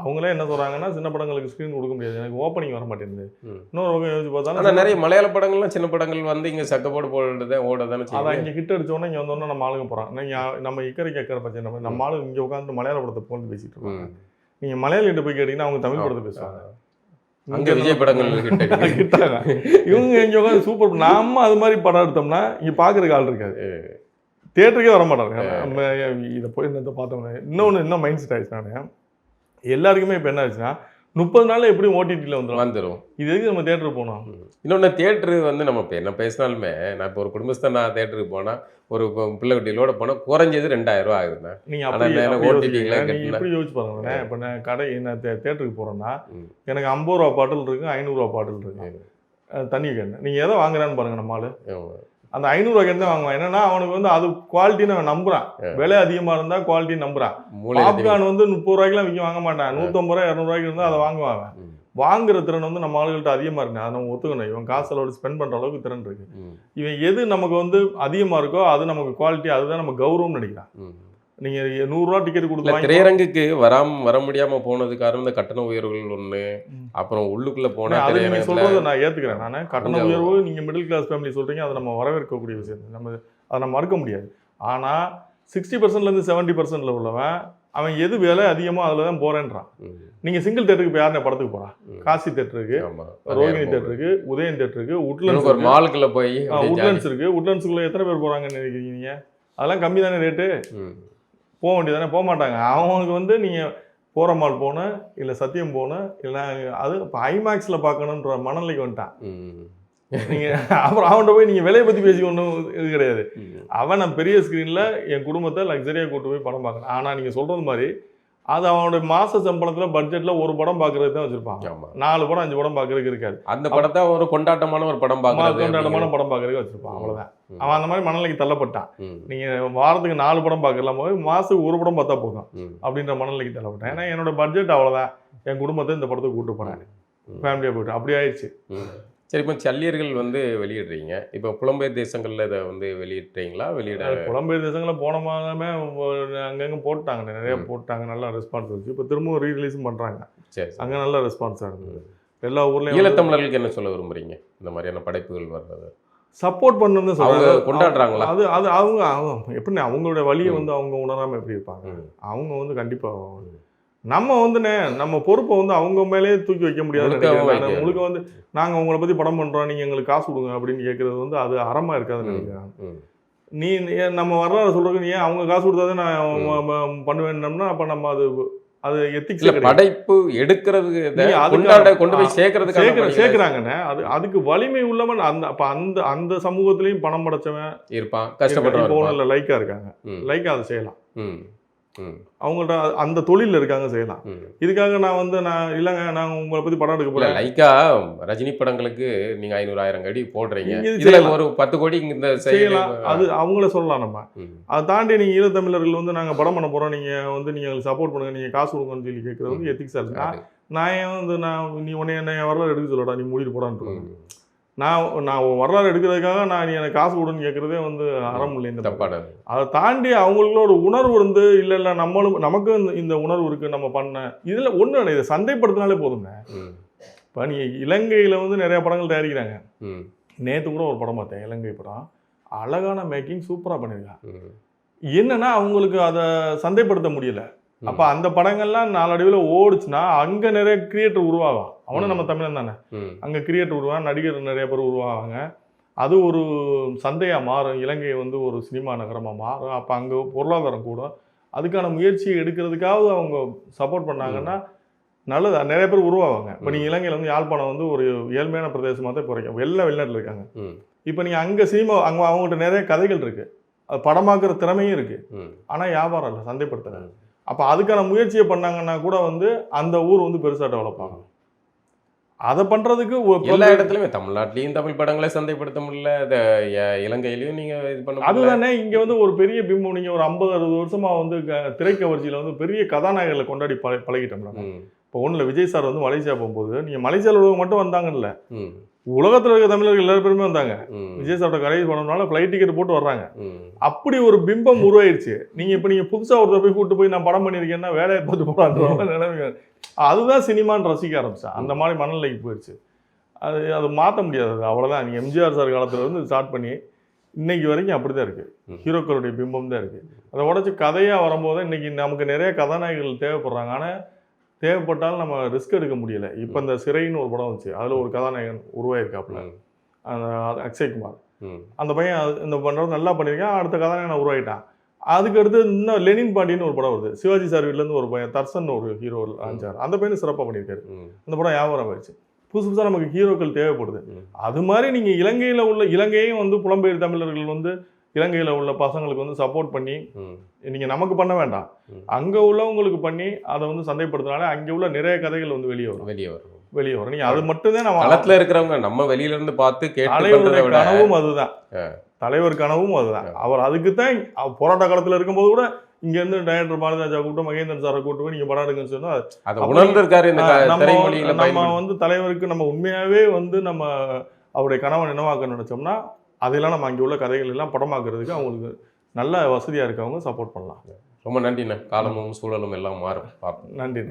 அவங்களே என்ன சொல்கிறாங்கன்னா, சின்ன படங்களுக்கு ஸ்க்ரீன் கொடுக்க முடியாது, எனக்கு ஓப்பனிங் வர மாட்டேங்குது. இன்னொரு பக்கம் யோசிச்சு பார்த்தாலும் நிறைய மலையாள படங்கள்லாம் சின்ன படங்கள் வந்து இங்கே சக்கப்போடு போடுறது ஓடதானே. அதை இங்கே ஹிட் அடிச்சோன்னா இங்கே வந்தோன்னா நம்ம ஆளுங்க போகிறான். நீங்கள் நம்ம இக்கரை கேட்குற பட்சம் நம்ம ஆளுங்க இங்கே உட்காந்து மலையாள படத்தை போட்டு பேசிட்டு இருக்காங்க. நீங்கள் மலையாளிகிட்ட போய் கேட்டிங்கன்னா அவங்க தமிழ் படத்தை பேசுவாங்க. அங்கே விஜய் படங்கள் கிட்டாங்க. இவங்க இங்கே உட்காந்து சூப்பர். நாம அது மாதிரி படம் எடுத்தோம்னா இங்கே பார்க்குறதுக்கு ஆள் இருக்காது, தியேட்டருக்கே வர மாட்டாங்க. நம்ம இதை போய் இந்த பார்த்தோம்னா இன்னும் மைண்ட் செட் ஆயிடுச்சு. நான் எல்லாருக்குமே இப்போ என்ன ஆச்சுன்னா 30 நாளில் எப்படியும் ஓடிடியில் வந்துடும். இது எதுக்கு நம்ம தேட்டருக்கு போனோம்? இன்னொன்று தேட்டரு வந்து நம்ம இப்போ என்ன பேசினாலுமே, நான் இப்போ ஒரு குடும்பஸ்தான் நான் தேட்டருக்கு போனால் ஒரு பிள்ளை குட்டிகளோட போனால் குறைஞ்சது 2000 ரூபா ஆகுதுண்ணா. நீங்கள் எப்படி யோசிச்சு பாருங்க. இப்போ நான் தேட்டருக்கு போகிறேன்னா எனக்கு 50 ரூபா பாட்டில் இருக்குது, 500 ரூபா பாட்டில் இருக்குது, தண்ணி கேன். நீங்கள் எதை வாங்குறான்னு பாருங்க. நம்ம ஆளு அந்த 500 ரூபா கேன் தான் வாங்குவான். என்னன்னா அவனுக்கு வந்து அது குவாலிட்டின்னு அவன் நம்புறான். விலை அதிகமாக இருந்தால் குவாலிட்டி நம்புறான். பாப்கார்ன் வந்து 30 ரூபாய்க்குலாம் விற்க வாங்க மாட்டான். 150 ரூபா 200 ரூபாய்க்கு இருந்தால் அதை வாங்குவாங்க. வாங்குற திறன் வந்து நம்ம ஆளுகள்கிட்ட அதிகமாக இருக்கு. அதை நம்ம ஒத்துக்கணும். இவன் காசு அளவு ஸ்பெண்ட் பண்ணுற அளவுக்கு திறன் இருக்கு. இவன் எது நமக்கு வந்து அதிகமாக இருக்கோ அது நமக்கு குவாலிட்டி, அதுதான் நம்ம கௌரவம்னு நினைக்கிறான். நீங்கள் 100 ரூபா டிக்கெட் கொடுத்து திரையரங்குக்கு வர முடியாமல் போனது காரணம் இந்த கட்டண உயர்வுகள் ஒன்று. அப்புறம் உள்ளுக்குள்ளே போனால் அது நீங்கள் சொல்கிறத நான் ஏற்றுக்கிறேன். நான் கட்டண உயர்வு நீங்கள் மிடில் கிளாஸ் ஃபேமிலி சொல்கிறீங்க, அதை நம்ம வரவேற்கக்கூடிய விஷயம். அதை நம்ம மறுக்க முடியாது. ஆனால் 60%லேருந்து 70%ல உள்ளவன் அவன் எது வேலை அதிகமாக அதில் தான் போகிறேன்றான். நீங்கள் சிங்கிள் தேட்டருக்கு இப்போ யாருன்னு படத்துக்கு போகிறான்? காசி தேட்டருக்கு, ரோகிணி தேட்டருக்கு, உதயன் தேட்டருக்கு, உட்லண்ட்ஸ் மாலுக்குள்ளே போய் உட்லண்ட்ஸ் இருக்குது. உட்லண்ட்ஸுக்குள்ளே எத்தனை பேர் போகிறாங்கன்னு நினைக்கிறீங்க நீங்கள்? அதெல்லாம் கம்மி தானே ரேட்டு. போக வேண்டியதானே, போக மாட்டாங்க. அவங்களுக்கு வந்து நீங்கள் போகிற மால் போகணும், இல்லை சத்தியம் போகணும், இல்லை அது இப்போ ஐமேக்ஸில் பார்க்கணுன்ற மனநிலைக்கு வந்துட்டான். நீங்கள் அப்புறம் அவன்கிட்ட போய் நீங்கள் விலையை பற்றி பேசி ஒன்றும் இது கிடையாது. அவன் நான் பெரிய ஸ்க்ரீனில் என் குடும்பத்தை லக்ஸரியாக கூட்டு போய் படம் பார்க்கணும். ஆனால் நீங்கள் சொல்கிறது மாதிரி அது அவனுடைய மாத சம்பளத்தில் பட்ஜெட்டில் ஒரு படம் பார்க்குறது தான் வச்சுருப்பாங்க. 4 படம் 5 படம் பார்க்குறதுக்கு இருக்காது. அந்த படத்தை ஒரு கொண்டாட்டமான ஒரு படம் பார்க்குறது, கொண்டாட்டமான படம் பார்க்குறதுக்கு வச்சுருப்பான். அவ்வளோதான். அவன் அந்த மாதிரி மனநிலைக்கு தள்ளப்பட்டான். நீங்கள் வாரத்துக்கு 4 படம் பார்க்கலாம் போது மாதத்துக்கு ஒரு படம் பார்த்தா போதும் அப்படின்ற மனநிலைக்கு தள்ளப்பட்டான். ஏன்னா என்னோட பட்ஜெட் அவ்வளோதான், என் குடும்பத்தை இந்த படத்துக்கு கூப்பிட்டு போகிறேன், ஃபேமிலியாக போய்ட்டு அப்படி ஆயிடுச்சு. சரி, இப்போ சல்லியர்கள் வந்து வெளியிடுறீங்க. இப்போ புலம்பெயர் தேசங்களில் இதை வந்து வெளியிடுறீங்களா? புலம்பெயர் தேசங்களில் போனமாகவே அங்கங்கே போட்டாங்க, நிறைய போட்டாங்க, நல்லா ரெஸ்பான்ஸ் வந்துச்சு. இப்போ திரும்பவும் ரீரிலீஸும் பண்ணுறாங்க. சரி, அங்கே நல்ல ரெஸ்பான்ஸாக இருந்தது. எல்லா ஊர்லேயும். ஈழத்தமிழர்களுக்கு என்ன சொல்ல விரும்புகிறீங்க? இந்த மாதிரியான படைப்புகள் வர்றது சப்போர்ட் பண்ணணும்னு சொல்லுவாங்க. கொண்டாடுறாங்களா? அது அவங்க எப்படி அவங்களுடைய வழியை வந்து அவங்க உணராமல் எப்படி இருப்பாங்க? அவங்க வந்து கண்டிப்பாக நம்ம வந்துண்ணே நம்ம பொறுப்பை வந்து அவங்க மேலே தூக்கி வைக்க முடியாது. உங்களுக்கு வந்து நாங்கள் உங்களை பற்றி படம் பண்ணுறோம், நீங்கள் எங்களுக்கு காசு கொடுங்க அப்படின்னு கேட்குறது வந்து அது அறமாக இருக்காதுன்னு நினைக்கிறேன். நீ நம்ம வரலாறு சொல்கிறதுக்கு நீ அவங்க காசு கொடுத்தாதே நான் பண்ணுவேன்னோம்னா அப்போ நம்ம அது எத்திக்ஸ் படைப்பு எடுக்கிறதுக்கு கொண்டு போய் சேர்க்குறாங்கண்ணே. அதுக்கு வலிமை உள்ளவன் அந்த சமூகத்திலையும் பணம் படைச்சவன் இருப்பான், கஷ்டப்பட்டு போன லைக்காக இருக்காங்க, லைக்காக அதை செய்யலாம். அவங்கள்ட்ட அந்த தொழில் இருக்காங்க, செய்யலாம். இதுக்காக நான் இல்லைங்க நான் உங்களை பற்றி படம் எடுக்க போகிறேன். லைக்கா ரஜினி படங்களுக்கு நீங்கள் 500,000 கோடி போடுறீங்க, இதில் ஒரு 10 கோடி இந்த செய்யலாம். அது அவங்கள சொல்லலாம். நம்ம அதை தாண்டி நீங்கள் ஈழத்தமிழர்கள் வந்து நாங்கள் படம் பண்ண போகிறோம், நீங்கள் வந்து நீங்கள் எங்களுக்கு சப்போர்ட் பண்ணுங்கள், நீங்கள் காசு கொடுங்கன்னு சொல்லி கேட்குறது வந்து எத்திக்ஸாக இருக்கா? நான் ஏன் வந்து நீ உன்னை என்ன வரலாறு எடுக்க சொல்லடா, நீ மூடிட்டு போடான்னு நான் வரலாறு எடுக்கிறதுக்காக நீ எனக்கு காசு கொடுன்னு கேட்குறதே வந்து அறம் இல்லை. இந்த தப்பானது. அதை தாண்டி அவங்களுக்குள்ள ஒரு உணர்வு இருந்து இல்லை நமக்கும் இந்த உணர்வு இருக்குது, நம்ம பண்ண இதில் ஒன்றும் இல்லை, இதை சந்தைப்படுத்தினாலே போதுங்க. இப்போ நீ இலங்கையில் வந்து நிறைய படங்கள் தயாரிக்கிறாங்க. நேற்று கூட ஒரு படம் பார்த்தேன், இலங்கை படம், அழகான மேக்கிங், சூப்பராக பண்ணியிருக்காங்க. என்னன்னா அவங்களுக்கு அதை சந்தைப்படுத்த முடியல. அப்போ அந்த படங்கள்லாம் நாளடைவில் ஓடுச்சுன்னா அங்கே நிறைய கிரியேட்டர் உருவாகும். அவனும் நம்ம தமிழன் தானே, அங்கே கிரியேட்டர் உருவாங்க, நடிகர் நிறைய பேர் உருவாங்க. அது ஒரு சந்தையாக மாறும், இலங்கை வந்து ஒரு சினிமா நகரமாக மாறும். அப்போ அங்கே பொருளாதாரம் கூடும். அதுக்கான முயற்சியை எடுக்கிறதுக்காவது அவங்க சப்போர்ட் பண்ணாங்கன்னா நல்லது, நிறைய பேர் உருவாவாங்க. இப்போ நீங்கள் இலங்கையில் வந்து யாழ்ப்பாணம் வந்து ஒரு ஏழ்மையான பிரதேசமாக தான் இப்போ வெளிநாட்டில் இருக்காங்க. இப்போ நீங்கள் அங்கே சினிமா அவங்கள்ட்ட நிறைய கதைகள் இருக்குது, அது படமாக்குற திறமையும் இருக்குது, ம். ஆனால் வியாபாரம் இல்லை, சந்தைப்படுத்துறாங்க. அப்போ அதுக்கான முயற்சியை பண்ணாங்கன்னா கூட வந்து அந்த ஊர் வந்து பெருசாக டெவலப் ஆகும். அதை பண்ணுறதுக்கு எல்லா இடத்துலையுமே தமிழ்நாட்டிலையும் தமிழ் படங்களை சந்தைப்படுத்த முடியல, இலங்கையிலையும் நீங்கள் இது பண்ண முடியல. அதுதானே இங்கே வந்து ஒரு பெரிய பிம்பம். நீங்கள் ஒரு 50-60 வருஷமாக வந்து திரைக்கவர்ச்சியில் வந்து பெரிய கதாநாயகர்களை கொண்டாடி பழகிட்டோம்னா. இப்போ ஒன்றில் விஜய் சார் வந்து மலேசியா போகும்போது நீங்கள் மலேசியாவில் மட்டும் வந்தாங்கல்ல, ம். உலகத்தில் இருக்க தமிழர்கள் எல்லாரும் பேருமே வந்தாங்க. ம். விஜய் சாரோட கடைசி படம்னால ஃப்ளைட் டிக்கெட் போட்டு வர்றாங்க. ம். அப்படி ஒரு பிம்பம் உருவாயிருச்சு. நீங்கள் புதுசாக ஒருத்தர் போய் கூட்டு போய் நான் படம் பண்ணியிருக்கேன்னா வேலையை பார்த்து போடான்ற நிலைமை. அதுதான் சினிமான்னு ரசிக்க ஆரம்பிச்சா. அந்த மாதிரி மனநிலைக்கு போயிடுச்சு. அது மாற்ற முடியாது. அவ்வளோதான். நீங்கள் எம்ஜிஆர் சார் காலத்தில் இருந்து ஸ்டார்ட் பண்ணி இன்னைக்கு வரைக்கும் அப்படி தான் இருக்குது. ஹீரோக்களுடைய பிம்பம் தான் இருக்குது. அதை உடச்சி கதையாக வரும்போது இன்னைக்கு நமக்கு நிறைய கதாநாயகர்கள் தேவைப்படுறாங்க. ஆனால் தேவைப்பட்டாலும் நம்ம ரிஸ்க் எடுக்க முடியல. இப்போ இந்த சிறைன்னு ஒரு படம் வந்துச்சு, அதில் ஒரு கதாநாயகன் உருவாயிருக்காப்புல, அந்த அக்ஷய்குமார். அந்த பையன் இந்த பண்ணுறது நல்லா பண்ணியிருக்கான். அடுத்த கதாநாயகனை உருவாயிட்டான். அதுக்கு அடுத்து இன்னும் லெனின் பாண்டின்னு ஒரு படம் வருது, சிவாஜி சார் வீட்டிலேருந்து ஒரு பையன் தர்சன் ஒரு ஹீரோ ஆஞ்சார். அந்த பையனும் சிறப்பாக பண்ணியிருக்காரு. அந்த படம் வியாபாரம் ஆயிடுச்சு. புதுசு புதுசாக நமக்கு ஹீரோக்கள் தேவைப்படுது. அது மாதிரி நீங்கள் இலங்கையில் உள்ள இலங்கையும் வந்து புலம்பெயர் தமிழர்கள் வந்து இலங்கையில் உள்ள பசங்களுக்கு வந்து சப்போர்ட் பண்ணி நீங்கள் நமக்கு பண்ண வேண்டாம், அங்கே உள்ளவங்களுக்கு பண்ணி அதை வந்து சந்தைப்படுத்தினாலே அங்கே உள்ள நிறைய கதைகள் வந்து வெளியே வரும். நீங்கள் அது மட்டும்தான் நம்ம களத்தில் இருக்கிறவங்க நம்ம வெளியில இருந்து பார்த்து தலைவருடைய கனவும் அதுதான். தலைவர் கனவும் அதுதான். அவர் அதுக்கு தான் போராட்ட காலத்தில் இருக்கும்போது கூட இங்கேருந்து டைரக்டர் பாரதிராஜா கூப்பிட்டு மகேந்திரன் சாரை கூப்பிட்டு போய் நீங்கள் படம் எடுங்கன்னு சொன்னால் நம்ம வந்து தலைவருக்கு நம்ம உண்மையாகவே வந்து நம்ம அவருடைய கனவை நினைவாக்க நினைச்சோம்னா அதெல்லாம் நம்ம அங்கே உள்ள கதைகள் எல்லாம் படமாக்குறதுக்கு அவங்களுக்கு நல்ல வசதியாக இருக்கவங்க சப்போர்ட் பண்ணலாம். ரொம்ப நன்றிண்ணா. காலமும் சூழலும் எல்லாம் மாறும். நன்றி.